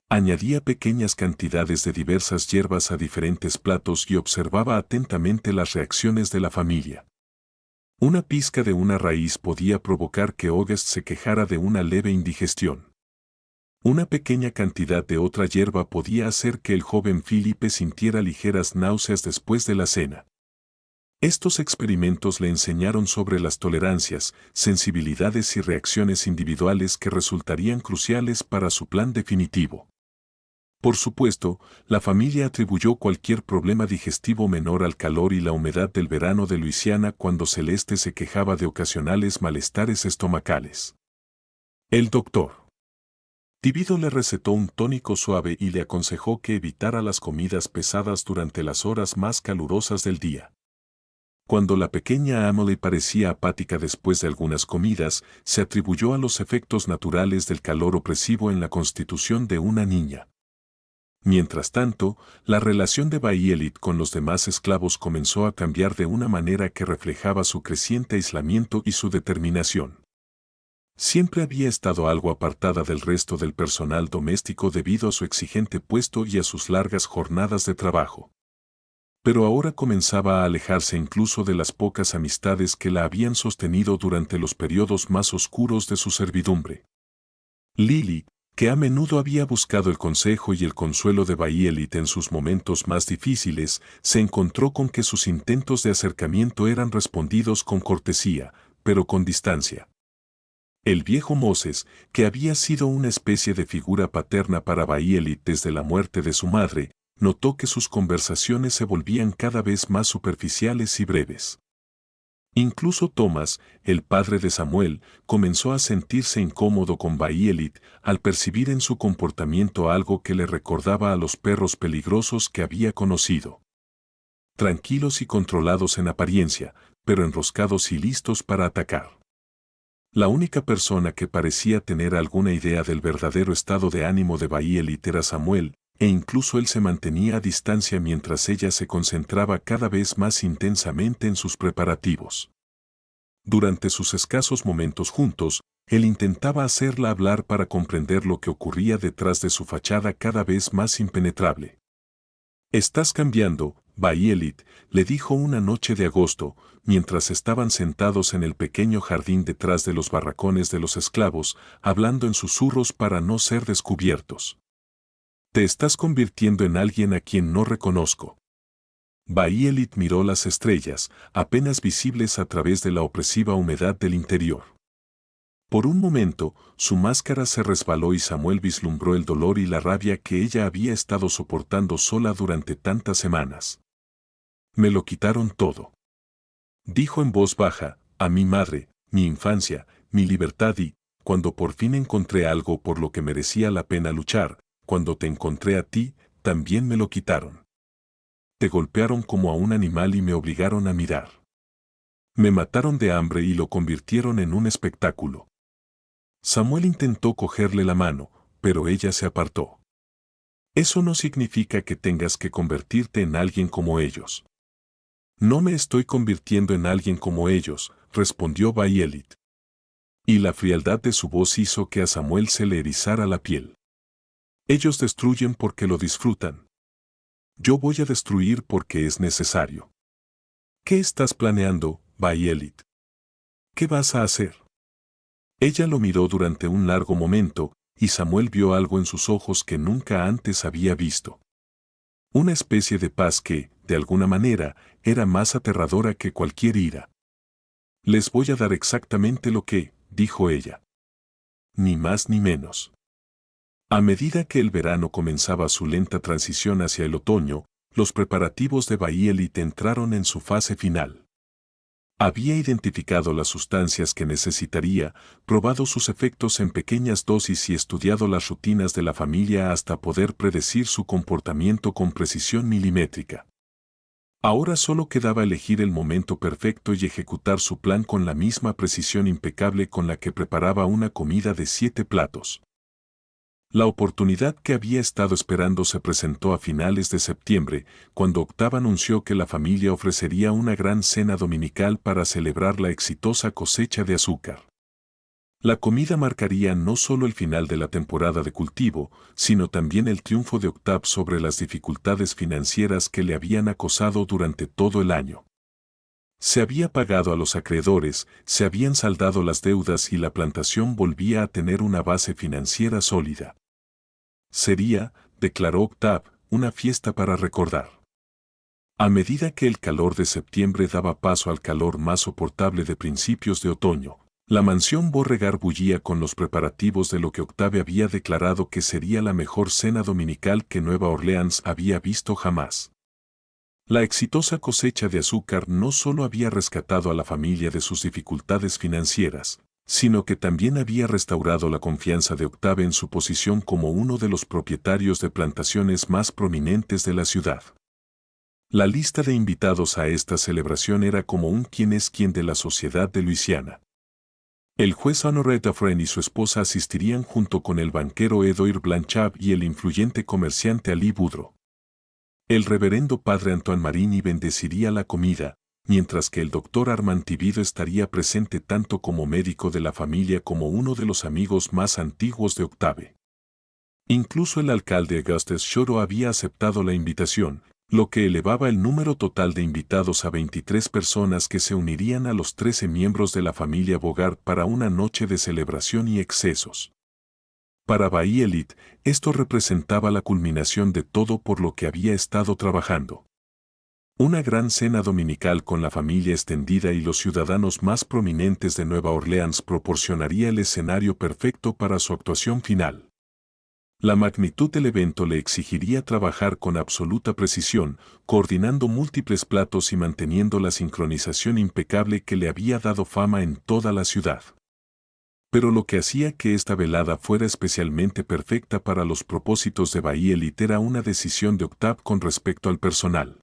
Speaker 1: Añadía pequeñas cantidades de diversas hierbas a diferentes platos y observaba atentamente las reacciones de la familia. Una pizca de una raíz podía provocar que August se quejara de una leve indigestión. Una pequeña cantidad de otra hierba podía hacer que el joven Philippe sintiera ligeras náuseas después de la cena. Estos experimentos le enseñaron sobre las tolerancias, sensibilidades y reacciones individuales que resultarían cruciales para su plan definitivo. Por supuesto, la familia atribuyó cualquier problema digestivo menor al calor y la humedad del verano de Luisiana cuando Celeste se quejaba de ocasionales malestares estomacales. El doctor Divido le recetó un tónico suave y le aconsejó que evitara las comidas pesadas durante las horas más calurosas del día. Cuando la pequeña Amelie parecía apática después de algunas comidas, se atribuyó a los efectos naturales del calor opresivo en la constitución de una niña. Mientras tanto, la relación de Bayelit con los demás esclavos comenzó a cambiar de una manera que reflejaba su creciente aislamiento y su determinación. Siempre había estado algo apartada del resto del personal doméstico debido a su exigente puesto y a sus largas jornadas de trabajo. Pero ahora comenzaba a alejarse incluso de las pocas amistades que la habían sostenido durante los periodos más oscuros de su servidumbre. Lily, que a menudo había buscado el consejo y el consuelo de Bayelit en sus momentos más difíciles, se encontró con que sus intentos de acercamiento eran respondidos con cortesía, pero con distancia. El viejo Moses, que había sido una especie de figura paterna para Bayelit desde la muerte de su madre, notó que sus conversaciones se volvían cada vez más superficiales y breves. Incluso Thomas, el padre de Samuel, comenzó a sentirse incómodo con Bayelit al percibir en su comportamiento algo que le recordaba a los perros peligrosos que había conocido. Tranquilos y controlados en apariencia, pero enroscados y listos para atacar. La única persona que parecía tener alguna idea del verdadero estado de ánimo de Bayelit era Samuel, e incluso él se mantenía a distancia mientras ella se concentraba cada vez más intensamente en sus preparativos. Durante sus escasos momentos juntos, él intentaba hacerla hablar para comprender lo que ocurría detrás de su fachada cada vez más impenetrable. «Estás cambiando, Bayelit», le dijo una noche de agosto, mientras estaban sentados en el pequeño jardín detrás de los barracones de los esclavos, hablando en susurros para no ser descubiertos. «Te estás convirtiendo en alguien a quien no reconozco». Bayelit miró las estrellas, apenas visibles a través de la opresiva humedad del interior. Por un momento, su máscara se resbaló y Samuel vislumbró el dolor y la rabia que ella había estado soportando sola durante tantas semanas. «Me lo quitaron todo», dijo en voz baja, «a mi madre, mi infancia, mi libertad y, cuando por fin encontré algo por lo que merecía la pena luchar, cuando te encontré a ti, también me lo quitaron. Te golpearon como a un animal y me obligaron a mirar. Me mataron de hambre y lo convirtieron en un espectáculo». Samuel intentó cogerle la mano, pero ella se apartó. «Eso no significa que tengas que convertirte en alguien como ellos». «No me estoy convirtiendo en alguien como ellos», respondió Bayelit. Y la frialdad de su voz hizo que a Samuel se le erizara la piel. «Ellos destruyen porque lo disfrutan. Yo voy a destruir porque es necesario». «¿Qué estás planeando, Bayelit? ¿Qué vas a hacer?» Ella lo miró durante un largo momento, y Samuel vio algo en sus ojos que nunca antes había visto. Una especie de paz que, de alguna manera, era más aterradora que cualquier ira. «Les voy a dar exactamente lo que», dijo ella. «Ni más ni menos». A medida que el verano comenzaba su lenta transición hacia el otoño, los preparativos de Bayelit entraron en su fase final. Había identificado las sustancias que necesitaría, probado sus efectos en pequeñas dosis y estudiado las rutinas de la familia hasta poder predecir su comportamiento con precisión milimétrica. Ahora solo quedaba elegir el momento perfecto y ejecutar su plan con la misma precisión impecable con la que preparaba una comida de 7 platos. La oportunidad que había estado esperando se presentó a finales de septiembre, cuando Octave anunció que la familia ofrecería una gran cena dominical para celebrar la exitosa cosecha de azúcar. La comida marcaría no solo el final de la temporada de cultivo, sino también el triunfo de Octave sobre las dificultades financieras que le habían acosado durante todo el año. Se había pagado a los acreedores, se habían saldado las deudas y la plantación volvía a tener una base financiera sólida. Sería, declaró Octave, una fiesta para recordar. A medida que el calor de septiembre daba paso al calor más soportable de principios de otoño, la mansión Beauregard bullía con los preparativos de lo que Octave había declarado que sería la mejor cena dominical que Nueva Orleans había visto jamás. La exitosa cosecha de azúcar no solo había rescatado a la familia de sus dificultades financieras, sino que también había restaurado la confianza de Octave en su posición como uno de los propietarios de plantaciones más prominentes de la ciudad. La lista de invitados a esta celebración era como un quién es quién de la sociedad de Luisiana. El juez Honoré Dufresne y su esposa asistirían junto con el banquero Edouard Blanchard y el influyente comerciante Ali Boudreau. El reverendo padre Antoine Marini bendeciría la comida, mientras que el doctor Armand Tibido estaría presente tanto como médico de la familia como uno de los amigos más antiguos de Octave. Incluso el alcalde Augustus Shoro había aceptado la invitación, lo que elevaba el número total de invitados a 23 personas que se unirían a los 13 miembros de la familia Bogart para una noche de celebración y excesos. Para Bayelit, esto representaba la culminación de todo por lo que había estado trabajando. Una gran cena dominical con la familia extendida y los ciudadanos más prominentes de Nueva Orleans proporcionaría el escenario perfecto para su actuación final. La magnitud del evento le exigiría trabajar con absoluta precisión, coordinando múltiples platos y manteniendo la sincronización impecable que le había dado fama en toda la ciudad. Pero lo que hacía que esta velada fuera especialmente perfecta para los propósitos de Bahía Elite era una decisión de Octave con respecto al personal.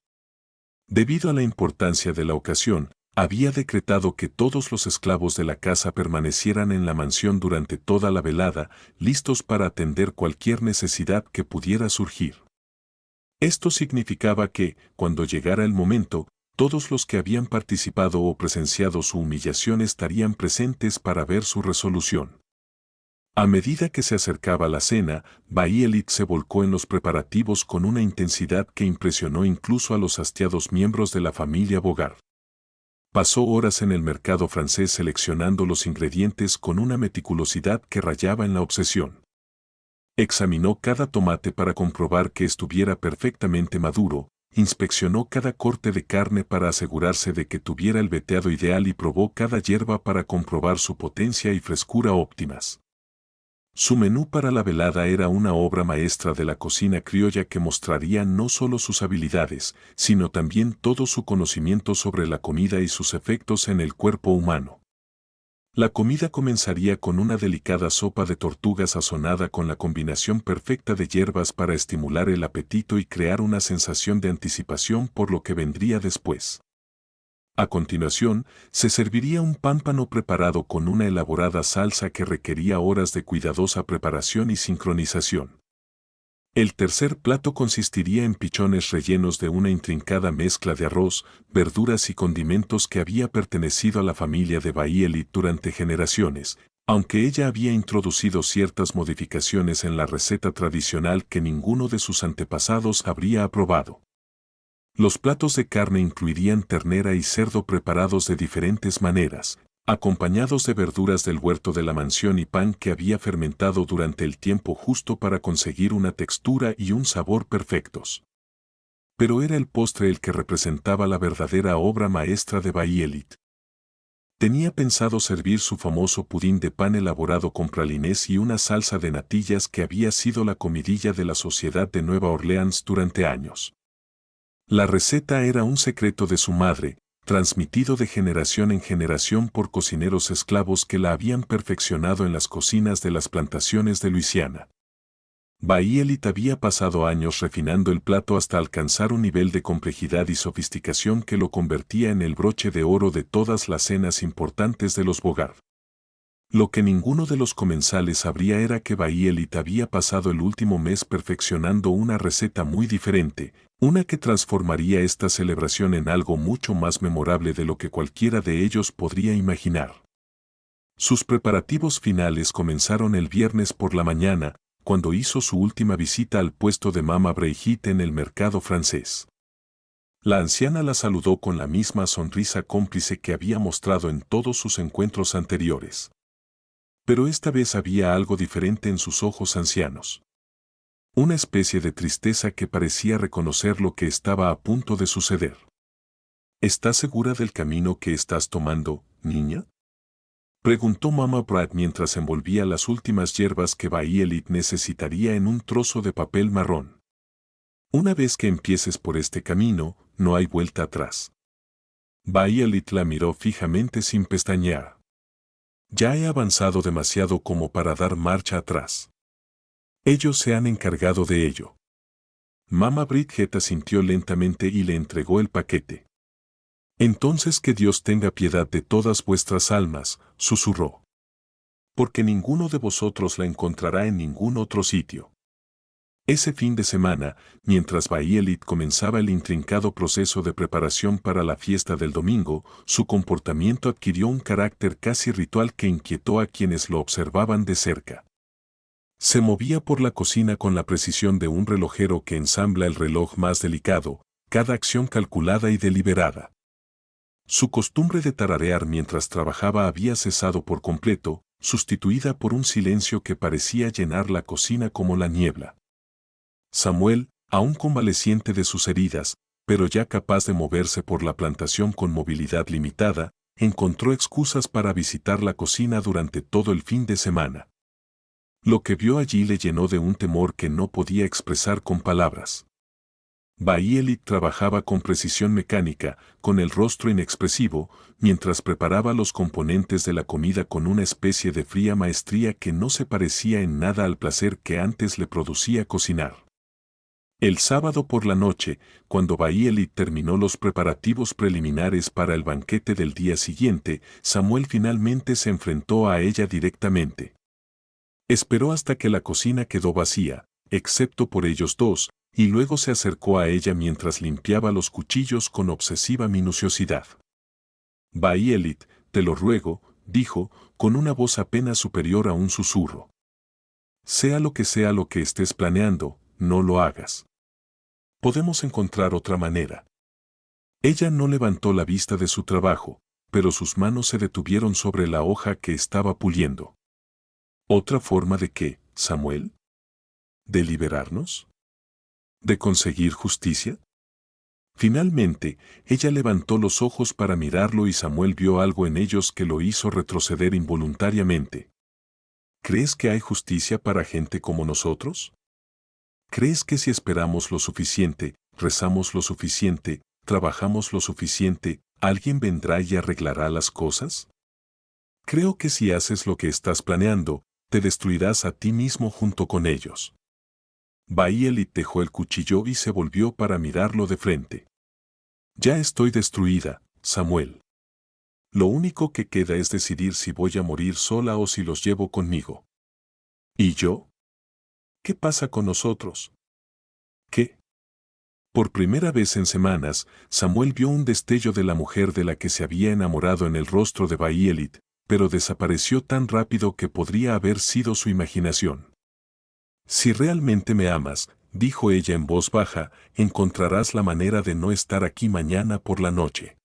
Speaker 1: Debido a la importancia de la ocasión, había decretado que todos los esclavos de la casa permanecieran en la mansión durante toda la velada, listos para atender cualquier necesidad que pudiera surgir. Esto significaba que, cuando llegara el momento, todos los que habían participado o presenciado su humillación estarían presentes para ver su resolución. A medida que se acercaba la cena, Bahía Elite se volcó en los preparativos con una intensidad que impresionó incluso a los hastiados miembros de la familia Bogart. Pasó horas en el mercado francés seleccionando los ingredientes con una meticulosidad que rayaba en la obsesión. Examinó cada tomate para comprobar que estuviera perfectamente maduro, inspeccionó cada corte de carne para asegurarse de que tuviera el veteado ideal y probó cada hierba para comprobar su potencia y frescura óptimas. Su menú para la velada era una obra maestra de la cocina criolla que mostraría no solo sus habilidades, sino también todo su conocimiento sobre la comida y sus efectos en el cuerpo humano. La comida comenzaría con una delicada sopa de tortuga sazonada con la combinación perfecta de hierbas para estimular el apetito y crear una sensación de anticipación por lo que vendría después. A continuación, se serviría un pámpano preparado con una elaborada salsa que requería horas de cuidadosa preparación y sincronización. El tercer plato consistiría en pichones rellenos de una intrincada mezcla de arroz, verduras y condimentos que había pertenecido a la familia de Bahía Elite durante generaciones, aunque ella había introducido ciertas modificaciones en la receta tradicional que ninguno de sus antepasados habría aprobado. Los platos de carne incluirían ternera y cerdo preparados de diferentes maneras, acompañados de verduras del huerto de la mansión y pan que había fermentado durante el tiempo justo para conseguir una textura y un sabor perfectos. Pero era el postre el que representaba la verdadera obra maestra de Bahía Elite. Tenía pensado servir su famoso pudín de pan elaborado con pralines y una salsa de natillas que había sido la comidilla de la sociedad de Nueva Orleans durante años. La receta era un secreto de su madre, transmitido de generación en generación por cocineros esclavos que la habían perfeccionado en las cocinas de las plantaciones de Luisiana. Bahía Elite había pasado años refinando el plato hasta alcanzar un nivel de complejidad y sofisticación que lo convertía en el broche de oro de todas las cenas importantes de los Bogart. Lo que ninguno de los comensales sabría era que Bahía Elite había pasado el último mes perfeccionando una receta muy diferente, una que transformaría esta celebración en algo mucho más memorable de lo que cualquiera de ellos podría imaginar. Sus preparativos finales comenzaron el viernes por la mañana, cuando hizo su última visita al puesto de Mama Brigitte en el mercado francés. La anciana la saludó con la misma sonrisa cómplice que había mostrado en todos sus encuentros anteriores. Pero esta vez había algo diferente en sus ojos ancianos. Una especie de tristeza que parecía reconocer lo que estaba a punto de suceder. ¿Estás segura del camino que estás tomando, niña? Preguntó Mama Brad mientras envolvía las últimas hierbas que Bahía Elite necesitaría en un trozo de papel marrón. Una vez que empieces por este camino, no hay vuelta atrás. Bahía Elite la miró fijamente sin pestañear. Ya he avanzado demasiado como para dar marcha atrás. Ellos se han encargado de ello. Mama Brigitte asintió lentamente y le entregó el paquete. Entonces que Dios tenga piedad de todas vuestras almas, susurró. Porque ninguno de vosotros la encontrará en ningún otro sitio. Ese fin de semana, mientras Bahía Elite comenzaba el intrincado proceso de preparación para la fiesta del domingo, su comportamiento adquirió un carácter casi ritual que inquietó a quienes lo observaban de cerca. Se movía por la cocina con la precisión de un relojero que ensambla el reloj más delicado, cada acción calculada y deliberada. Su costumbre de tararear mientras trabajaba había cesado por completo, sustituida por un silencio que parecía llenar la cocina como la niebla. Samuel, aún convaleciente de sus heridas, pero ya capaz de moverse por la plantación con movilidad limitada, encontró excusas para visitar la cocina durante todo el fin de semana. Lo que vio allí le llenó de un temor que no podía expresar con palabras. Bayelit trabajaba con precisión mecánica, con el rostro inexpresivo, mientras preparaba los componentes de la comida con una especie de fría maestría que no se parecía en nada al placer que antes le producía cocinar. El sábado por la noche, cuando Bayelit terminó los preparativos preliminares para el banquete del día siguiente, Samuel finalmente se enfrentó a ella directamente. Esperó hasta que la cocina quedó vacía, excepto por ellos dos, y luego se acercó a ella mientras limpiaba los cuchillos con obsesiva minuciosidad. Bayelit, te lo ruego, dijo, con una voz apenas superior a un susurro. Sea lo que estés planeando, no lo hagas. Podemos encontrar otra manera. Ella no levantó la vista de su trabajo, pero sus manos se detuvieron sobre la hoja que estaba puliendo. ¿Otra forma de qué, Samuel? ¿De liberarnos? ¿De conseguir justicia? Finalmente, ella levantó los ojos para mirarlo y Samuel vio algo en ellos que lo hizo retroceder involuntariamente. ¿Crees que hay justicia para gente como nosotros? ¿Crees que si esperamos lo suficiente, rezamos lo suficiente, trabajamos lo suficiente, alguien vendrá y arreglará las cosas? Creo que si haces lo que estás planeando, te destruirás a ti mismo junto con ellos. Bayelit dejó el cuchillo y se volvió para mirarlo de frente. Ya estoy destruida, Samuel. Lo único que queda es decidir si voy a morir sola o si los llevo conmigo. ¿Y yo? ¿Qué pasa con nosotros? ¿Qué? Por primera vez en semanas, Samuel vio un destello de la mujer de la que se había enamorado en el rostro de Bayelit, pero desapareció tan rápido que podría haber sido su imaginación. Si realmente me amas, dijo ella en voz baja, encontrarás la manera de no estar aquí mañana por la noche.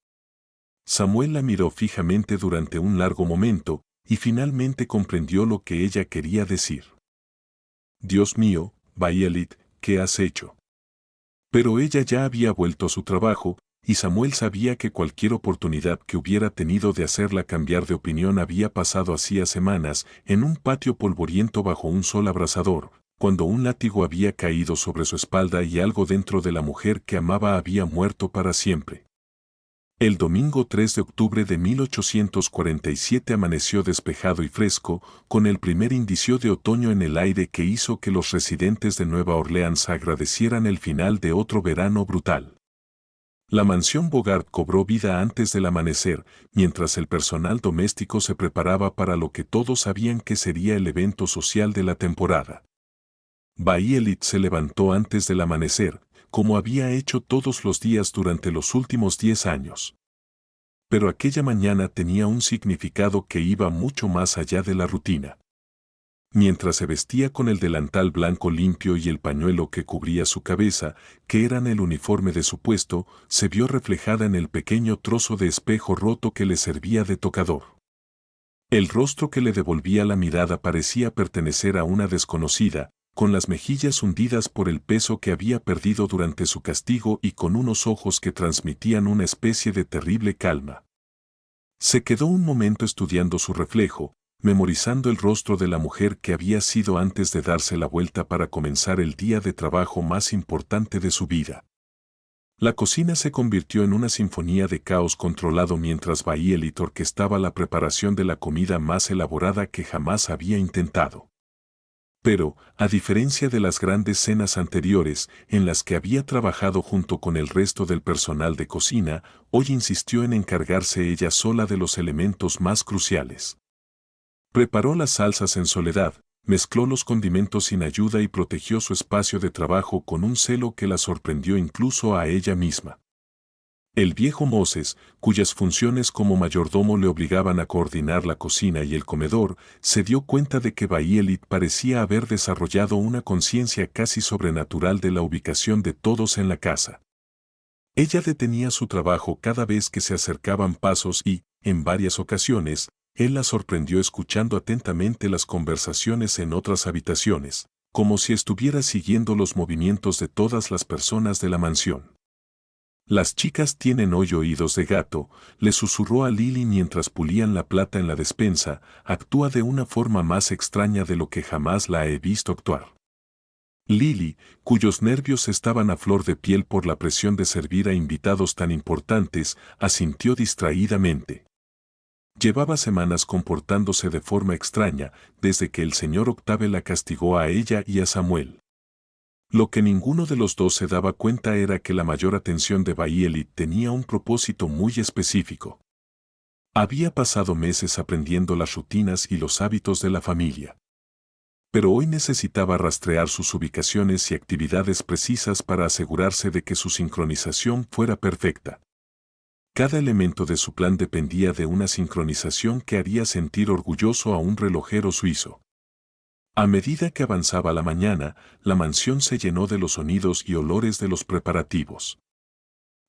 Speaker 1: Samuel la miró fijamente durante un largo momento, y finalmente comprendió lo que ella quería decir. Dios mío, Bayelit, ¿qué has hecho? Pero ella ya había vuelto a su trabajo, y Samuel sabía que cualquier oportunidad que hubiera tenido de hacerla cambiar de opinión había pasado hacía semanas, en un patio polvoriento bajo un sol abrasador, cuando un látigo había caído sobre su espalda y algo dentro de la mujer que amaba había muerto para siempre. El domingo 3 de octubre de 1847 amaneció despejado y fresco, con el primer indicio de otoño en el aire que hizo que los residentes de Nueva Orleans agradecieran el final de otro verano brutal. La mansión Bogart cobró vida antes del amanecer, mientras el personal doméstico se preparaba para lo que todos sabían que sería el evento social de la temporada. Bayelit se levantó antes del amanecer, como había hecho todos los días durante los últimos 10 años. Pero aquella mañana tenía un significado que iba mucho más allá de la rutina. Mientras se vestía con el delantal blanco limpio y el pañuelo que cubría su cabeza, que eran el uniforme de su puesto, se vio reflejada en el pequeño trozo de espejo roto que le servía de tocador. El rostro que le devolvía la mirada parecía pertenecer a una desconocida, con las mejillas hundidas por el peso que había perdido durante su castigo y con unos ojos que transmitían una especie de terrible calma. Se quedó un momento estudiando su reflejo, memorizando el rostro de la mujer que había sido antes de darse la vuelta para comenzar el día de trabajo más importante de su vida. La cocina se convirtió en una sinfonía de caos controlado mientras Bayelit orquestaba la preparación de la comida más elaborada que jamás había intentado. Pero, a diferencia de las grandes cenas anteriores, en las que había trabajado junto con el resto del personal de cocina, hoy insistió en encargarse ella sola de los elementos más cruciales. Preparó las salsas en soledad, mezcló los condimentos sin ayuda y protegió su espacio de trabajo con un celo que la sorprendió incluso a ella misma. El viejo Moses, cuyas funciones como mayordomo le obligaban a coordinar la cocina y el comedor, se dio cuenta de que Bayelit parecía haber desarrollado una conciencia casi sobrenatural de la ubicación de todos en la casa. Ella detenía su trabajo cada vez que se acercaban pasos y, en varias ocasiones, él la sorprendió escuchando atentamente las conversaciones en otras habitaciones, como si estuviera siguiendo los movimientos de todas las personas de la mansión. Las chicas tienen hoy oídos de gato, le susurró a Lily mientras pulían la plata en la despensa, actúa de una forma más extraña de lo que jamás la he visto actuar. Lily, cuyos nervios estaban a flor de piel por la presión de servir a invitados tan importantes, asintió distraídamente. Llevaba semanas comportándose de forma extraña, desde que el señor Octave la castigó a ella y a Samuel. Lo que ninguno de los dos se daba cuenta era que la mayor atención de Bayelit tenía un propósito muy específico. Había pasado meses aprendiendo las rutinas y los hábitos de la familia. Pero hoy necesitaba rastrear sus ubicaciones y actividades precisas para asegurarse de que su sincronización fuera perfecta. Cada elemento de su plan dependía de una sincronización que haría sentir orgulloso a un relojero suizo. A medida que avanzaba la mañana, la mansión se llenó de los sonidos y olores de los preparativos.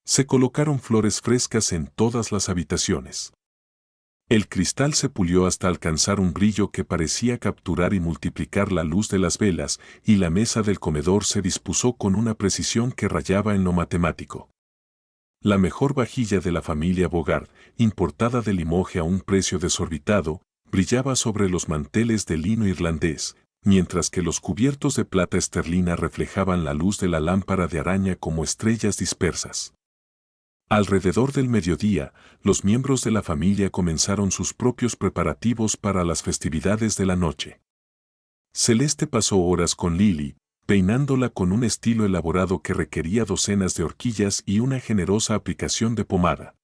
Speaker 1: Se colocaron flores frescas en todas las habitaciones. El cristal se pulió hasta alcanzar un brillo que parecía capturar y multiplicar la luz de las velas, y la mesa del comedor se dispuso con una precisión que rayaba en lo matemático. La mejor vajilla de la familia Bogart, importada de Limoges a un precio desorbitado, brillaba sobre los manteles de lino irlandés, mientras que los cubiertos de plata esterlina reflejaban la luz de la lámpara de araña como estrellas dispersas. Alrededor del mediodía, los miembros de la familia comenzaron sus propios preparativos para las festividades de la noche. Celeste pasó horas con Lily, peinándola con un estilo elaborado que requería docenas de horquillas y una generosa aplicación de pomada.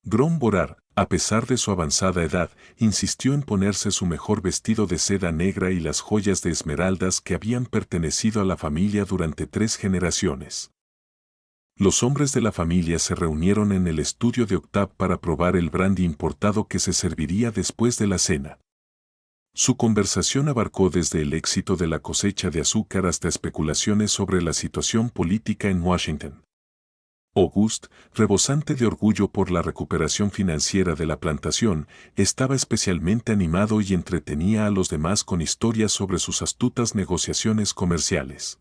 Speaker 1: Grom Borar, a pesar de su avanzada edad, insistió en ponerse su mejor vestido de seda negra y las joyas de esmeraldas que habían pertenecido a la familia durante 3 generaciones. Los hombres de la familia se reunieron en el estudio de Octave para probar el brandy importado que se serviría después de la cena. Su conversación abarcó desde el éxito de la cosecha de azúcar hasta especulaciones sobre la situación política en Washington. Auguste, rebosante de orgullo por la recuperación financiera de la plantación, estaba especialmente animado y entretenía a los demás con historias sobre sus astutas negociaciones comerciales.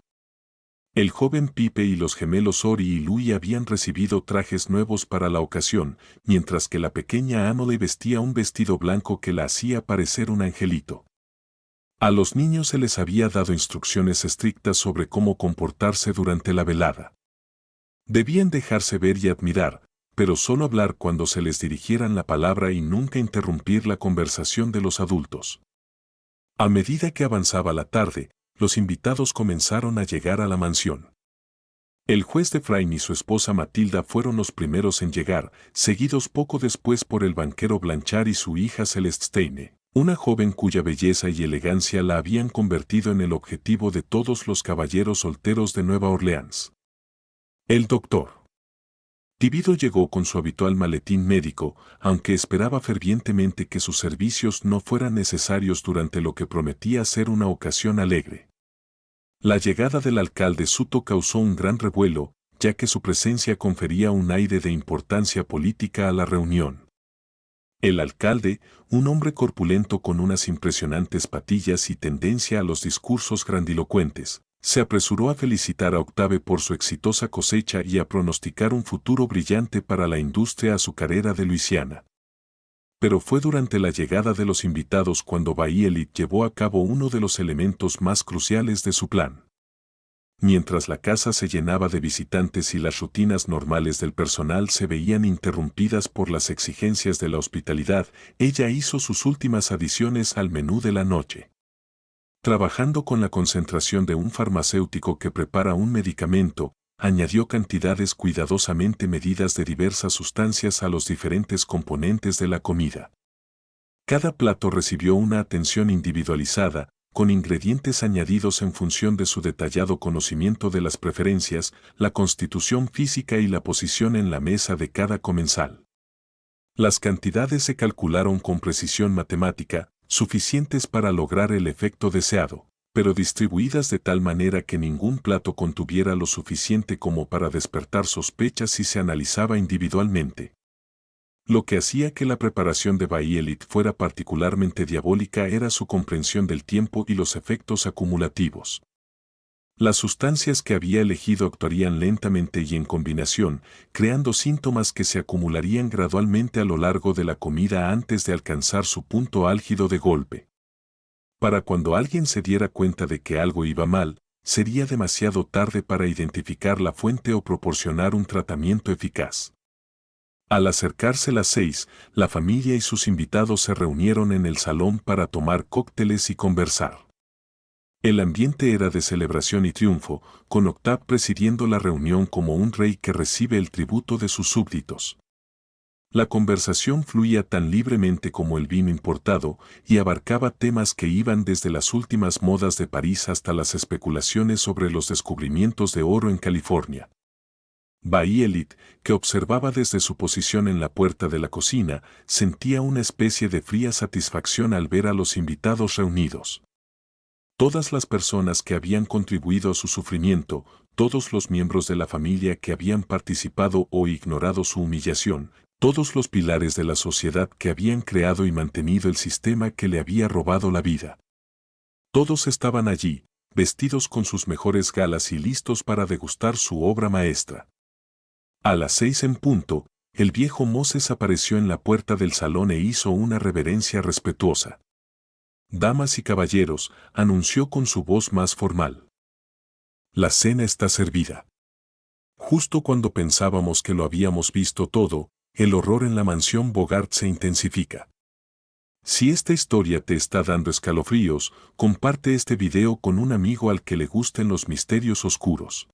Speaker 1: El joven Pipe y los gemelos Ori y Louis habían recibido trajes nuevos para la ocasión, mientras que la pequeña Amelie vestía un vestido blanco que la hacía parecer un angelito. A los niños se les había dado instrucciones estrictas sobre cómo comportarse durante la velada. Debían dejarse ver y admirar, pero solo hablar cuando se les dirigieran la palabra y nunca interrumpir la conversación de los adultos. A medida que avanzaba la tarde, los invitados comenzaron a llegar a la mansión. El juez de Frayn y su esposa Matilda fueron los primeros en llegar, seguidos poco después por el banquero Blanchard y su hija Celeste Steine, una joven cuya belleza y elegancia la habían convertido en el objetivo de todos los caballeros solteros de Nueva Orleans. El doctor Tibido llegó con su habitual maletín médico, aunque esperaba fervientemente que sus servicios no fueran necesarios durante lo que prometía ser una ocasión alegre. La llegada del alcalde Suto causó un gran revuelo, ya que su presencia confería un aire de importancia política a la reunión. El alcalde, un hombre corpulento con unas impresionantes patillas y tendencia a los discursos grandilocuentes, se apresuró a felicitar a Octave por su exitosa cosecha y a pronosticar un futuro brillante para la industria azucarera de Luisiana. Pero fue durante la llegada de los invitados cuando Bayelit llevó a cabo uno de los elementos más cruciales de su plan. Mientras la casa se llenaba de visitantes y las rutinas normales del personal se veían interrumpidas por las exigencias de la hospitalidad, ella hizo sus últimas adiciones al menú de la noche. Trabajando con la concentración de un farmacéutico que prepara un medicamento, añadió cantidades cuidadosamente medidas de diversas sustancias a los diferentes componentes de la comida. Cada plato recibió una atención individualizada, con ingredientes añadidos en función de su detallado conocimiento de las preferencias, la constitución física y la posición en la mesa de cada comensal. Las cantidades se calcularon con precisión matemática, suficientes para lograr el efecto deseado, pero distribuidas de tal manera que ningún plato contuviera lo suficiente como para despertar sospechas si se analizaba individualmente. Lo que hacía que la preparación de Bayelit fuera particularmente diabólica era su comprensión del tiempo y los efectos acumulativos. Las sustancias que había elegido actuarían lentamente y en combinación, creando síntomas que se acumularían gradualmente a lo largo de la comida antes de alcanzar su punto álgido de golpe. Para cuando alguien se diera cuenta de que algo iba mal, sería demasiado tarde para identificar la fuente o proporcionar un tratamiento eficaz. Al acercarse las 6, la familia y sus invitados se reunieron en el salón para tomar cócteles y conversar. El ambiente era de celebración y triunfo, con Octave presidiendo la reunión como un rey que recibe el tributo de sus súbditos. La conversación fluía tan libremente como el vino importado y abarcaba temas que iban desde las últimas modas de París hasta las especulaciones sobre los descubrimientos de oro en California. Bailey, que observaba desde su posición en la puerta de la cocina, sentía una especie de fría satisfacción al ver a los invitados reunidos. Todas las personas que habían contribuido a su sufrimiento, todos los miembros de la familia que habían participado o ignorado su humillación, todos los pilares de la sociedad que habían creado y mantenido el sistema que le había robado la vida. Todos estaban allí, vestidos con sus mejores galas y listos para degustar su obra maestra. A las 6 en punto, el viejo Moses apareció en la puerta del salón e hizo una reverencia respetuosa. «Damas y caballeros», anunció con su voz más formal. «La cena está servida». Justo cuando pensábamos que lo habíamos visto todo, el horror en la mansión Bogart se intensifica. Si esta historia te está dando escalofríos, comparte este video con un amigo al que le gusten los misterios oscuros.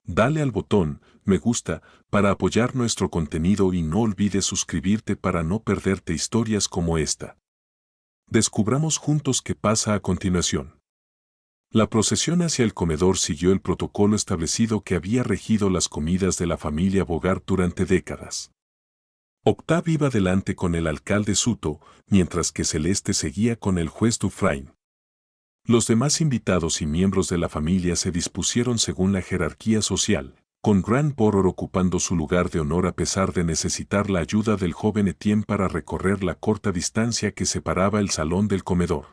Speaker 1: Dale al botón me gusta para apoyar nuestro contenido y no olvides suscribirte para no perderte historias como esta. Descubramos juntos qué pasa a continuación. La procesión hacia el comedor siguió el protocolo establecido que había regido las comidas de la familia Bogart durante décadas. Octave iba delante con el alcalde Suto, mientras que Celeste seguía con el juez Dufresne. Los demás invitados y miembros de la familia se dispusieron según la jerarquía social, con Grant Poror ocupando su lugar de honor a pesar de necesitar la ayuda del joven Etienne para recorrer la corta distancia que separaba el salón del comedor.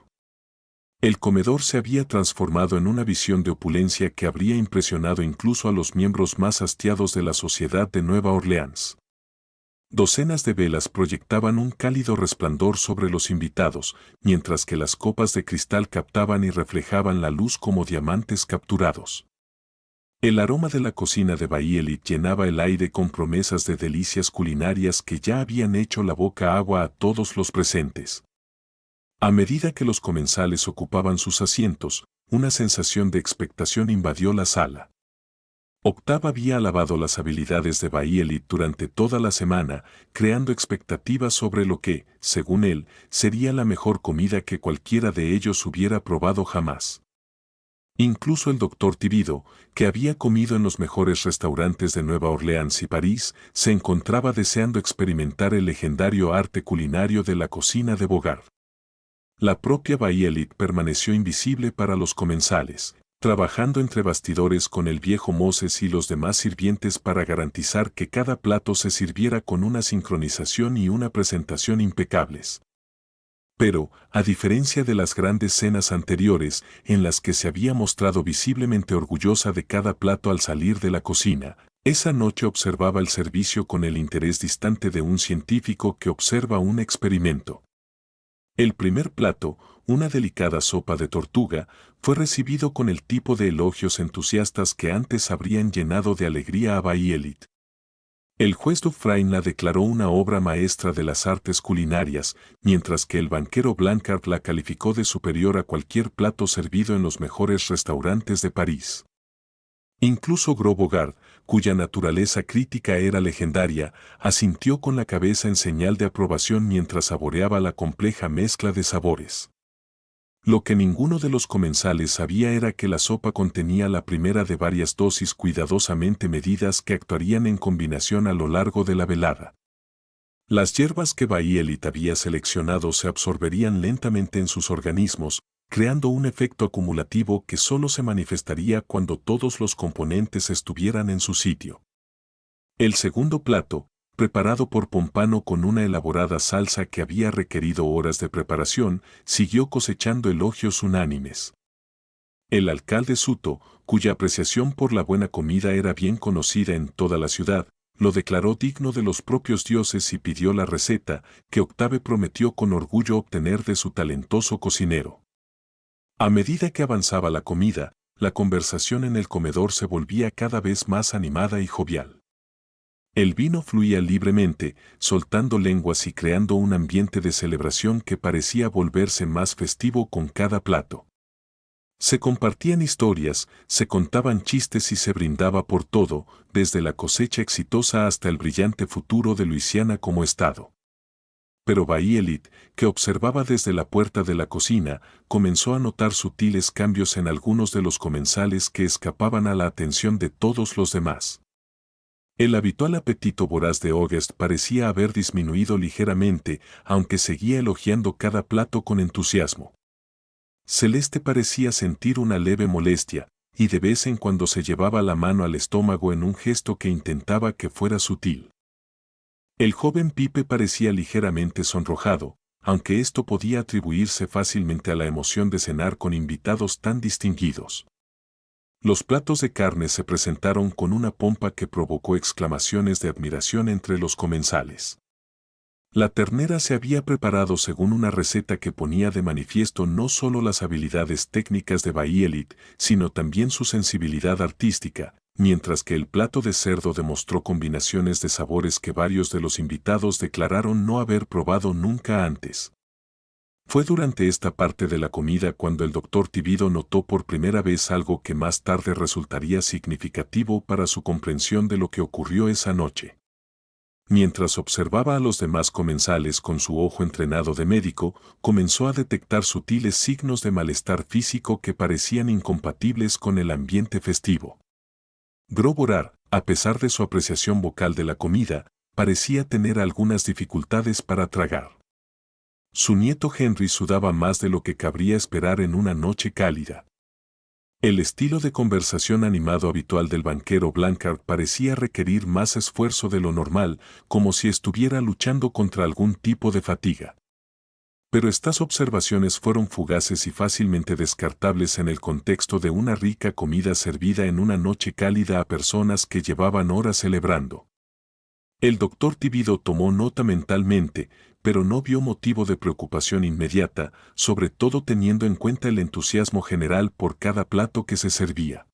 Speaker 1: El comedor se había transformado en una visión de opulencia que habría impresionado incluso a los miembros más hastiados de la sociedad de Nueva Orleans. Docenas de velas proyectaban un cálido resplandor sobre los invitados, mientras que las copas de cristal captaban y reflejaban la luz como diamantes capturados. El aroma de la cocina de Bailey llenaba el aire con promesas de delicias culinarias que ya habían hecho la boca agua a todos los presentes. A medida que los comensales ocupaban sus asientos, una sensación de expectación invadió la sala. Octave había alabado las habilidades de Bailey durante toda la semana, creando expectativas sobre lo que, según él, sería la mejor comida que cualquiera de ellos hubiera probado jamás. Incluso el doctor Tibido, que había comido en los mejores restaurantes de Nueva Orleans y París, se encontraba deseando experimentar el legendario arte culinario de la cocina de Bogart. La propia Bailey permaneció invisible para los comensales, trabajando entre bastidores con el viejo Moses y los demás sirvientes para garantizar que cada plato se sirviera con una sincronización y una presentación impecables. Pero, a diferencia de las grandes cenas anteriores, en las que se había mostrado visiblemente orgullosa de cada plato al salir de la cocina, esa noche observaba el servicio con el interés distante de un científico que observa un experimento. El primer plato, una delicada sopa de tortuga, fue recibido con el tipo de elogios entusiastas que antes habrían llenado de alegría a Bailey. El juez Dufresne la declaró una obra maestra de las artes culinarias, mientras que el banquero Blancard la calificó de superior a cualquier plato servido en los mejores restaurantes de París. Incluso Gros Bogart, cuya naturaleza crítica era legendaria, asintió con la cabeza en señal de aprobación mientras saboreaba la compleja mezcla de sabores. Lo que ninguno de los comensales sabía era que la sopa contenía la primera de varias dosis cuidadosamente medidas que actuarían en combinación a lo largo de la velada. Las hierbas que Bailey había seleccionado se absorberían lentamente en sus organismos, creando un efecto acumulativo que solo se manifestaría cuando todos los componentes estuvieran en su sitio. El segundo plato, preparado por Pompano con una elaborada salsa que había requerido horas de preparación, siguió cosechando elogios unánimes. El alcalde Suto, cuya apreciación por la buena comida era bien conocida en toda la ciudad, lo declaró digno de los propios dioses y pidió la receta que Octave prometió con orgullo obtener de su talentoso cocinero. A medida que avanzaba la comida, la conversación en el comedor se volvía cada vez más animada y jovial. El vino fluía libremente, soltando lenguas y creando un ambiente de celebración que parecía volverse más festivo con cada plato. Se compartían historias, se contaban chistes y se brindaba por todo, desde la cosecha exitosa hasta el brillante futuro de Luisiana como estado. Pero Bayelit, que observaba desde la puerta de la cocina, comenzó a notar sutiles cambios en algunos de los comensales que escapaban a la atención de todos los demás. El habitual apetito voraz de August parecía haber disminuido ligeramente, aunque seguía elogiando cada plato con entusiasmo. Celeste parecía sentir una leve molestia, y de vez en cuando se llevaba la mano al estómago en un gesto que intentaba que fuera sutil. El joven Pipe parecía ligeramente sonrojado, aunque esto podía atribuirse fácilmente a la emoción de cenar con invitados tan distinguidos. Los platos de carne se presentaron con una pompa que provocó exclamaciones de admiración entre los comensales. La ternera se había preparado según una receta que ponía de manifiesto no solo las habilidades técnicas de Bayelit, sino también su sensibilidad artística, mientras que el plato de cerdo demostró combinaciones de sabores que varios de los invitados declararon no haber probado nunca antes. Fue durante esta parte de la comida cuando el doctor Tibido notó por primera vez algo que más tarde resultaría significativo para su comprensión de lo que ocurrió esa noche. Mientras observaba a los demás comensales con su ojo entrenado de médico, comenzó a detectar sutiles signos de malestar físico que parecían incompatibles con el ambiente festivo. Groborar, a pesar de su apreciación vocal de la comida, parecía tener algunas dificultades para tragar. Su nieto Henry sudaba más de lo que cabría esperar en una noche cálida. El estilo de conversación animado habitual del banquero Blanchard parecía requerir más esfuerzo de lo normal, como si estuviera luchando contra algún tipo de fatiga. Pero estas observaciones fueron fugaces y fácilmente descartables en el contexto de una rica comida servida en una noche cálida a personas que llevaban horas celebrando. El doctor Tibido tomó nota mentalmente, pero no vio motivo de preocupación inmediata, sobre todo teniendo en cuenta el entusiasmo general por cada plato que se servía.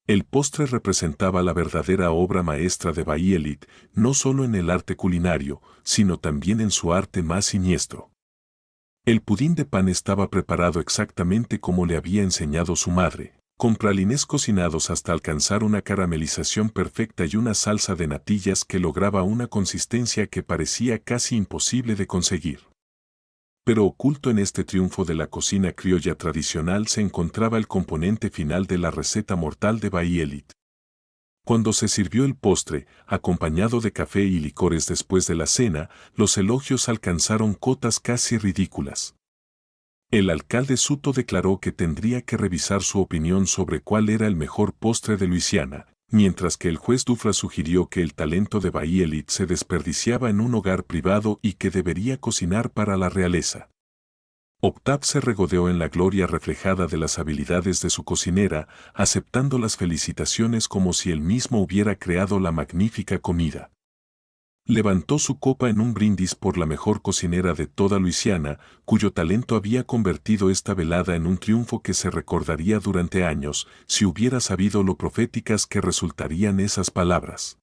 Speaker 1: El postre representaba la verdadera obra maestra de Bayelit, no solo en el arte culinario, sino también en su arte más siniestro. El pudín de pan estaba preparado exactamente como le había enseñado su madre, con pralines cocinados hasta alcanzar una caramelización perfecta y una salsa de natillas que lograba una consistencia que parecía casi imposible de conseguir. Pero oculto en este triunfo de la cocina criolla tradicional se encontraba el componente final de la receta mortal de Bayelit. Cuando se sirvió el postre, acompañado de café y licores después de la cena, los elogios alcanzaron cotas casi ridículas. El alcalde Suto declaró que tendría que revisar su opinión sobre cuál era el mejor postre de Luisiana, mientras que el juez Dufra sugirió que el talento de Bayelit se desperdiciaba en un hogar privado y que debería cocinar para la realeza. Octave se regodeó en la gloria reflejada de las habilidades de su cocinera, aceptando las felicitaciones como si él mismo hubiera creado la magnífica comida. Levantó su copa en un brindis por la mejor cocinera de toda Luisiana, cuyo talento había convertido esta velada en un triunfo que se recordaría durante años, si hubiera sabido lo proféticas que resultarían esas palabras.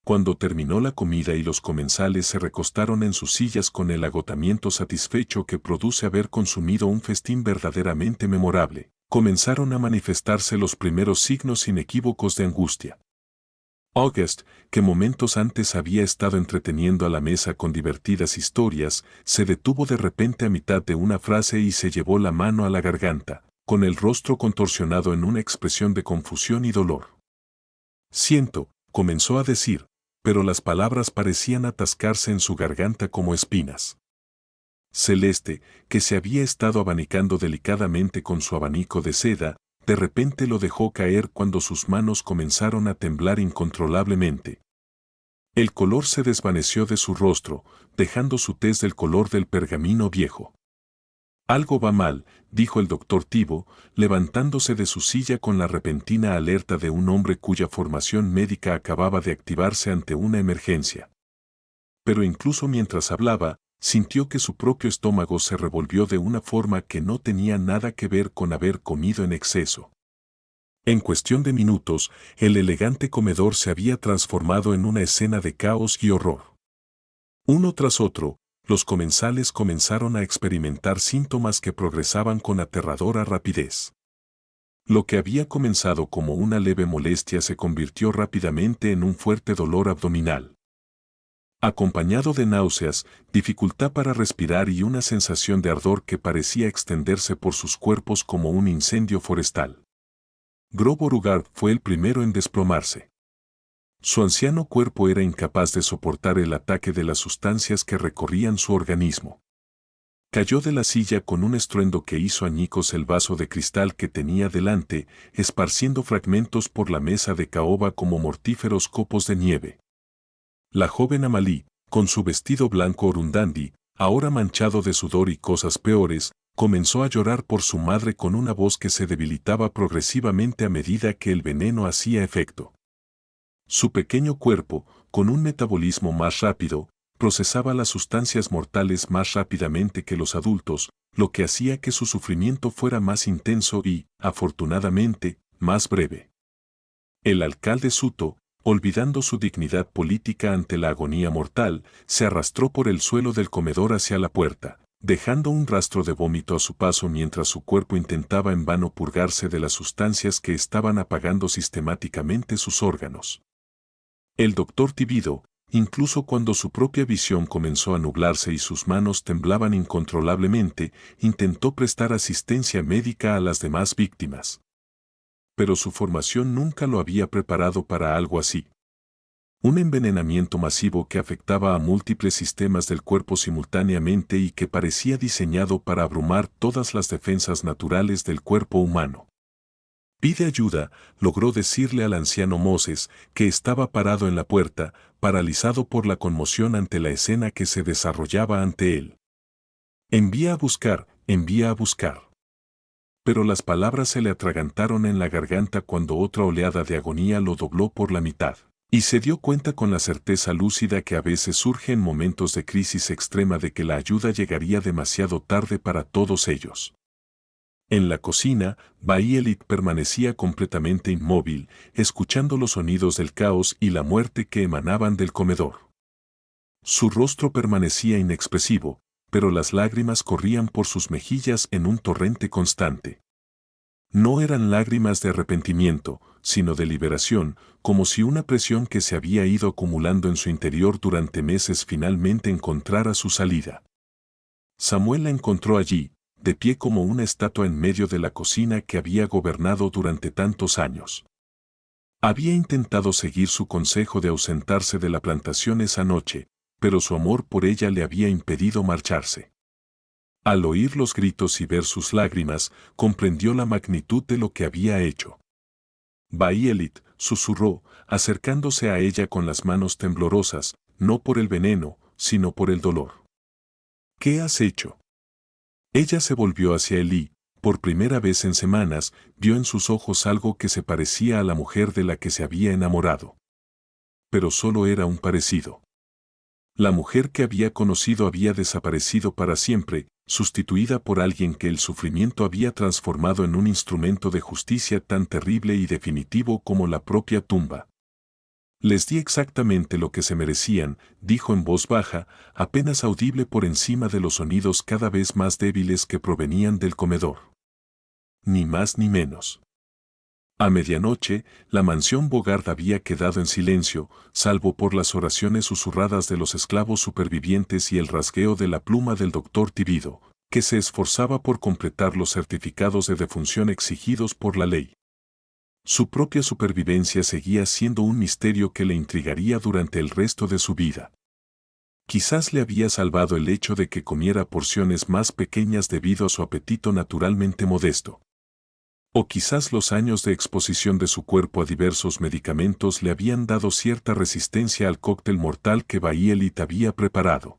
Speaker 1: Cuando terminó la comida y los comensales se recostaron en sus sillas con el agotamiento satisfecho que produce haber consumido un festín verdaderamente memorable, comenzaron a manifestarse los primeros signos inequívocos de angustia. August, que momentos antes había estado entreteniendo a la mesa con divertidas historias, se detuvo de repente a mitad de una frase y se llevó la mano a la garganta, con el rostro contorsionado en una expresión de confusión y dolor. Siento, comenzó a decir, pero las palabras parecían atascarse en su garganta como espinas. Celeste, que se había estado abanicando delicadamente con su abanico de seda, de repente lo dejó caer cuando sus manos comenzaron a temblar incontrolablemente. El color se desvaneció de su rostro, dejando su tez del color del pergamino viejo. Algo va mal, dijo el doctor Tibo, levantándose de su silla con la repentina alerta de un hombre cuya formación médica acababa de activarse ante una emergencia. Pero incluso mientras hablaba, sintió que su propio estómago se revolvió de una forma que no tenía nada que ver con haber comido en exceso. En cuestión de minutos, el elegante comedor se había transformado en una escena de caos y horror. Uno tras otro, los comensales comenzaron a experimentar síntomas que progresaban con aterradora rapidez. Lo que había comenzado como una leve molestia se convirtió rápidamente en un fuerte dolor abdominal, acompañado de náuseas, dificultad para respirar y una sensación de ardor que parecía extenderse por sus cuerpos como un incendio forestal. Grobo Rugard fue el primero en desplomarse. Su anciano cuerpo era incapaz de soportar el ataque de las sustancias que recorrían su organismo. Cayó de la silla con un estruendo que hizo añicos el vaso de cristal que tenía delante, esparciendo fragmentos por la mesa de caoba como mortíferos copos de nieve. La joven Amalí, con su vestido blanco orundandi, ahora manchado de sudor y cosas peores, comenzó a llorar por su madre con una voz que se debilitaba progresivamente a medida que el veneno hacía efecto. Su pequeño cuerpo, con un metabolismo más rápido, procesaba las sustancias mortales más rápidamente que los adultos, lo que hacía que su sufrimiento fuera más intenso y, afortunadamente, más breve. El alcalde Suto, olvidando su dignidad política ante la agonía mortal, se arrastró por el suelo del comedor hacia la puerta, dejando un rastro de vómito a su paso mientras su cuerpo intentaba en vano purgarse de las sustancias que estaban apagando sistemáticamente sus órganos. El doctor Tibido, incluso cuando su propia visión comenzó a nublarse y sus manos temblaban incontrolablemente, intentó prestar asistencia médica a las demás víctimas. Pero su formación nunca lo había preparado para algo así. Un envenenamiento masivo que afectaba a múltiples sistemas del cuerpo simultáneamente y que parecía diseñado para abrumar todas las defensas naturales del cuerpo humano. «Pide ayuda», logró decirle al anciano Moses, que estaba parado en la puerta, paralizado por la conmoción ante la escena que se desarrollaba ante él. «Envía a buscar, envía a buscar». Pero las palabras se le atragantaron en la garganta cuando otra oleada de agonía lo dobló por la mitad, y se dio cuenta con la certeza lúcida que a veces surge en momentos de crisis extrema de que la ayuda llegaría demasiado tarde para todos ellos. En la cocina, Bayelit permanecía completamente inmóvil, escuchando los sonidos del caos y la muerte que emanaban del comedor. Su rostro permanecía inexpresivo, pero las lágrimas corrían por sus mejillas en un torrente constante. No eran lágrimas de arrepentimiento, sino de liberación, como si una presión que se había ido acumulando en su interior durante meses finalmente encontrara su salida. Samuel la encontró allí, de pie como una estatua en medio de la cocina que había gobernado durante tantos años. Había intentado seguir su consejo de ausentarse de la plantación esa noche, pero su amor por ella le había impedido marcharse. Al oír los gritos y ver sus lágrimas, comprendió la magnitud de lo que había hecho. Bayelit, susurró, acercándose a ella con las manos temblorosas, no por el veneno, sino por el dolor. «¿Qué has hecho?». Ella se volvió hacia él y, por primera vez en semanas, vio en sus ojos algo que se parecía a la mujer de la que se había enamorado. Pero solo era un parecido. La mujer que había conocido había desaparecido para siempre, sustituida por alguien que el sufrimiento había transformado en un instrumento de justicia tan terrible y definitivo como la propia tumba. «Les di exactamente lo que se merecían», dijo en voz baja, apenas audible por encima de los sonidos cada vez más débiles que provenían del comedor. Ni más ni menos. A medianoche, la mansión Bogart había quedado en silencio, salvo por las oraciones susurradas de los esclavos supervivientes y el rasgueo de la pluma del doctor Tibido, que se esforzaba por completar los certificados de defunción exigidos por la ley. Su propia supervivencia seguía siendo un misterio que le intrigaría durante el resto de su vida. Quizás le había salvado el hecho de que comiera porciones más pequeñas debido a su apetito naturalmente modesto. O quizás los años de exposición de su cuerpo a diversos medicamentos le habían dado cierta resistencia al cóctel mortal que Bayelit había preparado.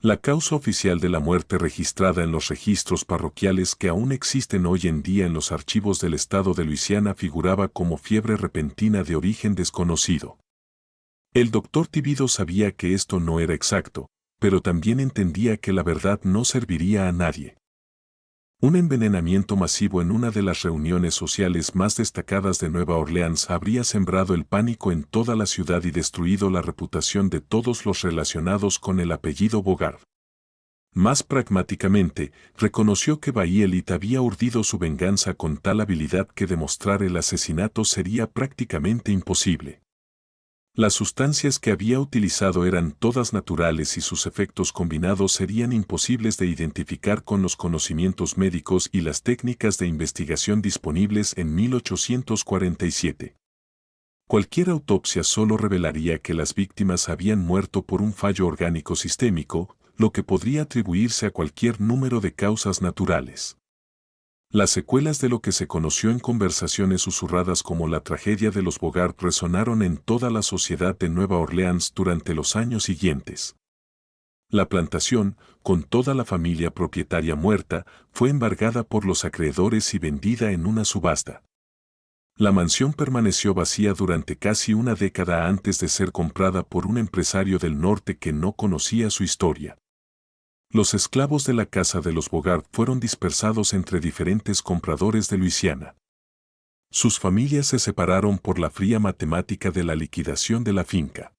Speaker 1: La causa oficial de la muerte registrada en los registros parroquiales que aún existen hoy en día en los archivos del estado de Luisiana figuraba como fiebre repentina de origen desconocido. El doctor Tibido sabía que esto no era exacto, pero también entendía que la verdad no serviría a nadie. Un envenenamiento masivo en una de las reuniones sociales más destacadas de Nueva Orleans habría sembrado el pánico en toda la ciudad y destruido la reputación de todos los relacionados con el apellido Bogart. Más pragmáticamente, reconoció que Bayelit había urdido su venganza con tal habilidad que demostrar el asesinato sería prácticamente imposible. Las sustancias que había utilizado eran todas naturales y sus efectos combinados serían imposibles de identificar con los conocimientos médicos y las técnicas de investigación disponibles en 1847. Cualquier autopsia solo revelaría que las víctimas habían muerto por un fallo orgánico sistémico, lo que podría atribuirse a cualquier número de causas naturales. Las secuelas de lo que se conoció en conversaciones susurradas como la tragedia de los Bogart resonaron en toda la sociedad de Nueva Orleans durante los años siguientes. La plantación, con toda la familia propietaria muerta, fue embargada por los acreedores y vendida en una subasta. La mansión permaneció vacía durante casi una década antes de ser comprada por un empresario del norte que no conocía su historia. Los esclavos de la casa de los Bogart fueron dispersados entre diferentes compradores de Luisiana. Sus familias se separaron por la fría matemática de la liquidación de la finca.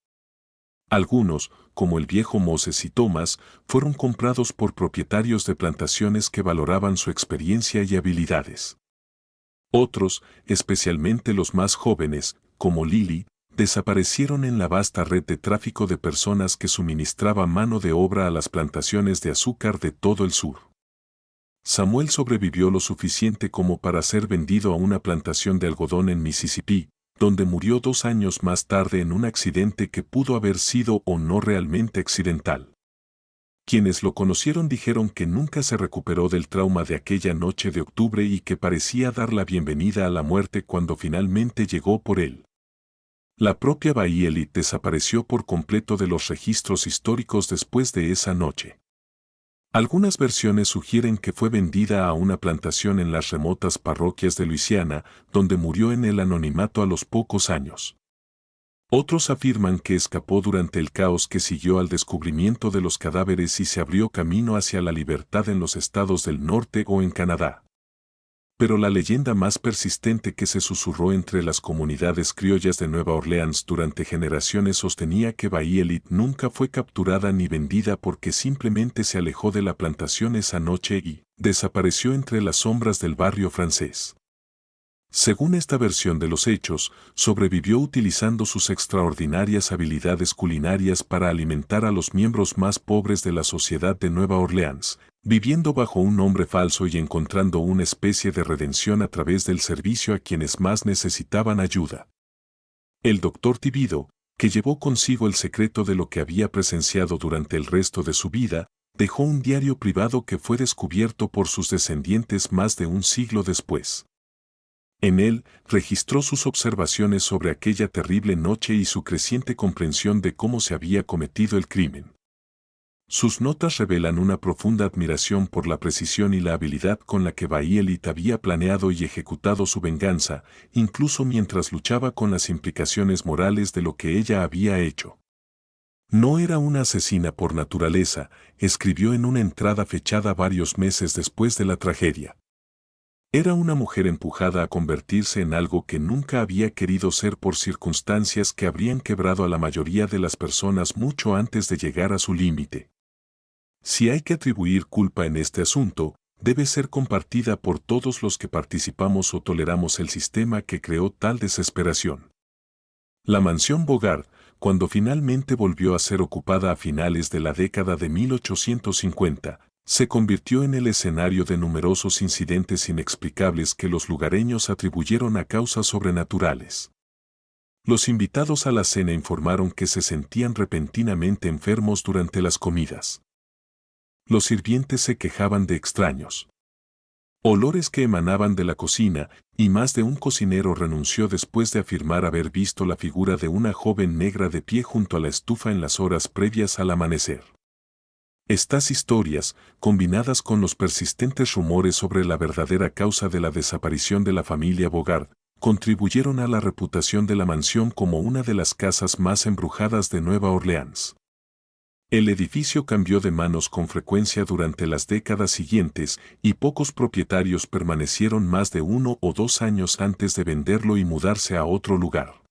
Speaker 1: Algunos, como el viejo Moses y Thomas, fueron comprados por propietarios de plantaciones que valoraban su experiencia y habilidades. Otros, especialmente los más jóvenes, como Lily, desaparecieron en la vasta red de tráfico de personas que suministraba mano de obra a las plantaciones de azúcar de todo el sur. Samuel sobrevivió lo suficiente como para ser vendido a una plantación de algodón en Mississippi, donde murió 2 años más tarde en un accidente que pudo haber sido o no realmente accidental. Quienes lo conocieron dijeron que nunca se recuperó del trauma de aquella noche de octubre y que parecía dar la bienvenida a la muerte cuando finalmente llegó por él. La propia Bayelit desapareció por completo de los registros históricos después de esa noche. Algunas versiones sugieren que fue vendida a una plantación en las remotas parroquias de Luisiana, donde murió en el anonimato a los pocos años. Otros afirman que escapó durante el caos que siguió al descubrimiento de los cadáveres y se abrió camino hacia la libertad en los estados del norte o en Canadá. Pero la leyenda más persistente que se susurró entre las comunidades criollas de Nueva Orleans durante generaciones sostenía que Bayelit nunca fue capturada ni vendida porque simplemente se alejó de la plantación esa noche y desapareció entre las sombras del barrio francés. Según esta versión de los hechos, sobrevivió utilizando sus extraordinarias habilidades culinarias para alimentar a los miembros más pobres de la sociedad de Nueva Orleans, viviendo bajo un nombre falso y encontrando una especie de redención a través del servicio a quienes más necesitaban ayuda. El doctor Tibido, que llevó consigo el secreto de lo que había presenciado durante el resto de su vida, dejó un diario privado que fue descubierto por sus descendientes más de un siglo después. En él, registró sus observaciones sobre aquella terrible noche y su creciente comprensión de cómo se había cometido el crimen. Sus notas revelan una profunda admiración por la precisión y la habilidad con la que Bayelit había planeado y ejecutado su venganza, incluso mientras luchaba con las implicaciones morales de lo que ella había hecho. No era una asesina por naturaleza, escribió en una entrada fechada varios meses después de la tragedia. Era una mujer empujada a convertirse en algo que nunca había querido ser por circunstancias que habrían quebrado a la mayoría de las personas mucho antes de llegar a su límite. Si hay que atribuir culpa en este asunto, debe ser compartida por todos los que participamos o toleramos el sistema que creó tal desesperación. La mansión Bogart, cuando finalmente volvió a ser ocupada a finales de la década de 1850, se convirtió en el escenario de numerosos incidentes inexplicables que los lugareños atribuyeron a causas sobrenaturales. Los invitados a la cena informaron que se sentían repentinamente enfermos durante las comidas. Los sirvientes se quejaban de extraños olores que emanaban de la cocina, y más de un cocinero renunció después de afirmar haber visto la figura de una joven negra de pie junto a la estufa en las horas previas al amanecer. Estas historias, combinadas con los persistentes rumores sobre la verdadera causa de la desaparición de la familia Bogart, contribuyeron a la reputación de la mansión como una de las casas más embrujadas de Nueva Orleans. El edificio cambió de manos con frecuencia durante las décadas siguientes y pocos propietarios permanecieron más de 1 o 2 años antes de venderlo y mudarse a otro lugar.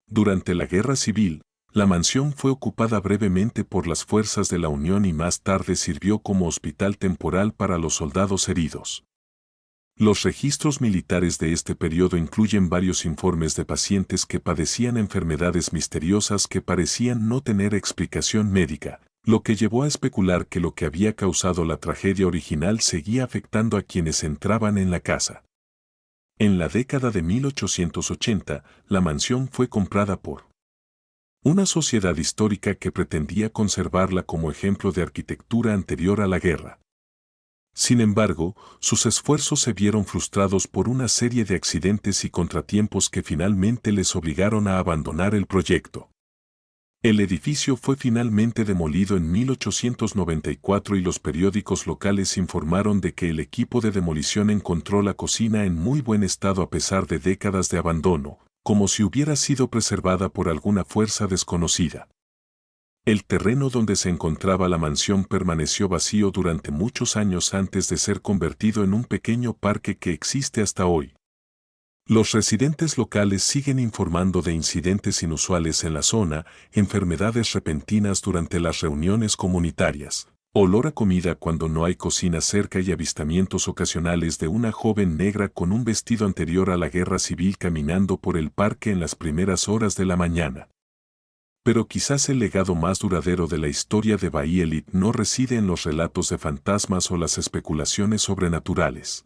Speaker 1: Durante la Guerra Civil, la mansión fue ocupada brevemente por las fuerzas de la Unión y más tarde sirvió como hospital temporal para los soldados heridos. Los registros militares de este periodo incluyen varios informes de pacientes que padecían enfermedades misteriosas que parecían no tener explicación médica, lo que llevó a especular que lo que había causado la tragedia original seguía afectando a quienes entraban en la casa. En la década de 1880, la mansión fue comprada por una sociedad histórica que pretendía conservarla como ejemplo de arquitectura anterior a la guerra. Sin embargo, sus esfuerzos se vieron frustrados por una serie de accidentes y contratiempos que finalmente les obligaron a abandonar el proyecto. El edificio fue finalmente demolido en 1894 y los periódicos locales informaron de que el equipo de demolición encontró la cocina en muy buen estado a pesar de décadas de abandono, como si hubiera sido preservada por alguna fuerza desconocida. El terreno donde se encontraba la mansión permaneció vacío durante muchos años antes de ser convertido en un pequeño parque que existe hasta hoy. Los residentes locales siguen informando de incidentes inusuales en la zona, enfermedades repentinas durante las reuniones comunitarias, olor a comida cuando no hay cocina cerca y avistamientos ocasionales de una joven negra con un vestido anterior a la guerra civil caminando por el parque en las primeras horas de la mañana. Pero quizás el legado más duradero de la historia de Bay Elite no reside en los relatos de fantasmas o las especulaciones sobrenaturales,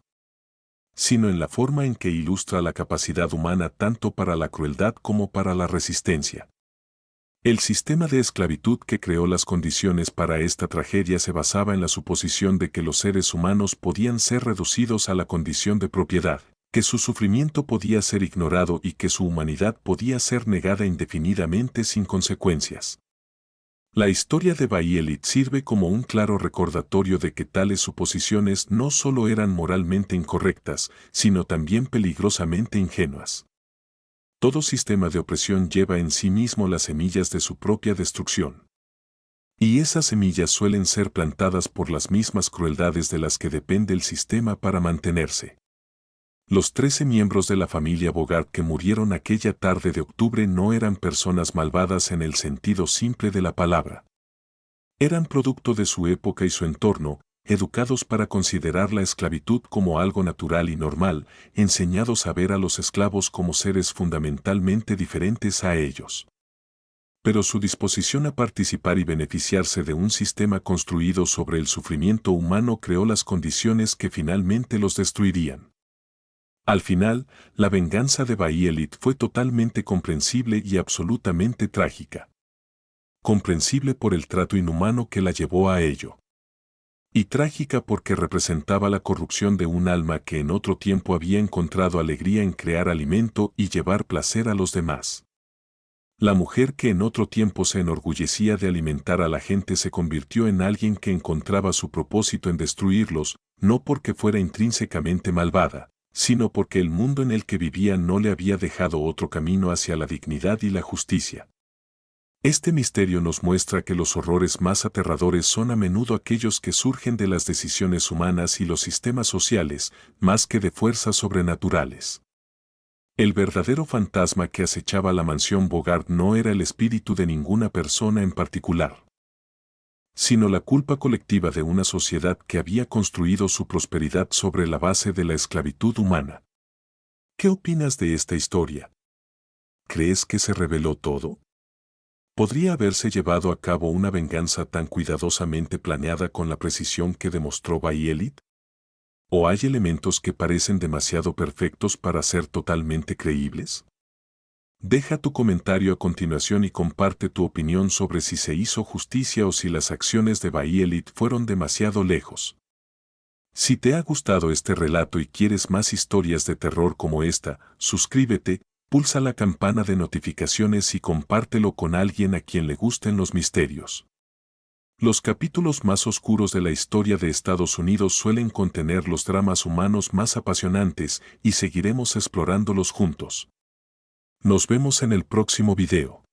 Speaker 1: sino en la forma en que ilustra la capacidad humana tanto para la crueldad como para la resistencia. El sistema de esclavitud que creó las condiciones para esta tragedia se basaba en la suposición de que los seres humanos podían ser reducidos a la condición de propiedad, que su sufrimiento podía ser ignorado y que su humanidad podía ser negada indefinidamente sin consecuencias. La historia de Bay Elite sirve como un claro recordatorio de que tales suposiciones no solo eran moralmente incorrectas, sino también peligrosamente ingenuas. Todo sistema de opresión lleva en sí mismo las semillas de su propia destrucción. Y esas semillas suelen ser plantadas por las mismas crueldades de las que depende el sistema para mantenerse. Los 13 miembros de la familia Bogart que murieron aquella tarde de octubre no eran personas malvadas en el sentido simple de la palabra. Eran producto de su época y su entorno, educados para considerar la esclavitud como algo natural y normal, enseñados a ver a los esclavos como seres fundamentalmente diferentes a ellos. Pero su disposición a participar y beneficiarse de un sistema construido sobre el sufrimiento humano creó las condiciones que finalmente los destruirían. Al final, la venganza de Bay Elite fue totalmente comprensible y absolutamente trágica. Comprensible por el trato inhumano que la llevó a ello. Y trágica porque representaba la corrupción de un alma que en otro tiempo había encontrado alegría en crear alimento y llevar placer a los demás. La mujer que en otro tiempo se enorgullecía de alimentar a la gente se convirtió en alguien que encontraba su propósito en destruirlos, no porque fuera intrínsecamente malvada, sino porque el mundo en el que vivía no le había dejado otro camino hacia la dignidad y la justicia. Este misterio nos muestra que los horrores más aterradores son a menudo aquellos que surgen de las decisiones humanas y los sistemas sociales, más que de fuerzas sobrenaturales. El verdadero fantasma que acechaba la mansión Bogart no era el espíritu de ninguna persona en particular, sino la culpa colectiva de una sociedad que había construido su prosperidad sobre la base de la esclavitud humana. ¿Qué opinas de esta historia? ¿Crees que se reveló todo? ¿Podría haberse llevado a cabo una venganza tan cuidadosamente planeada con la precisión que demostró Bay Elite? ¿O hay elementos que parecen demasiado perfectos para ser totalmente creíbles? Deja tu comentario a continuación y comparte tu opinión sobre si se hizo justicia o si las acciones de Bay Elite fueron demasiado lejos. Si te ha gustado este relato y quieres más historias de terror como esta, suscríbete, pulsa la campana de notificaciones y compártelo con alguien a quien le gusten los misterios. Los capítulos más oscuros de la historia de Estados Unidos suelen contener los dramas humanos más apasionantes y seguiremos explorándolos juntos. Nos vemos en el próximo video.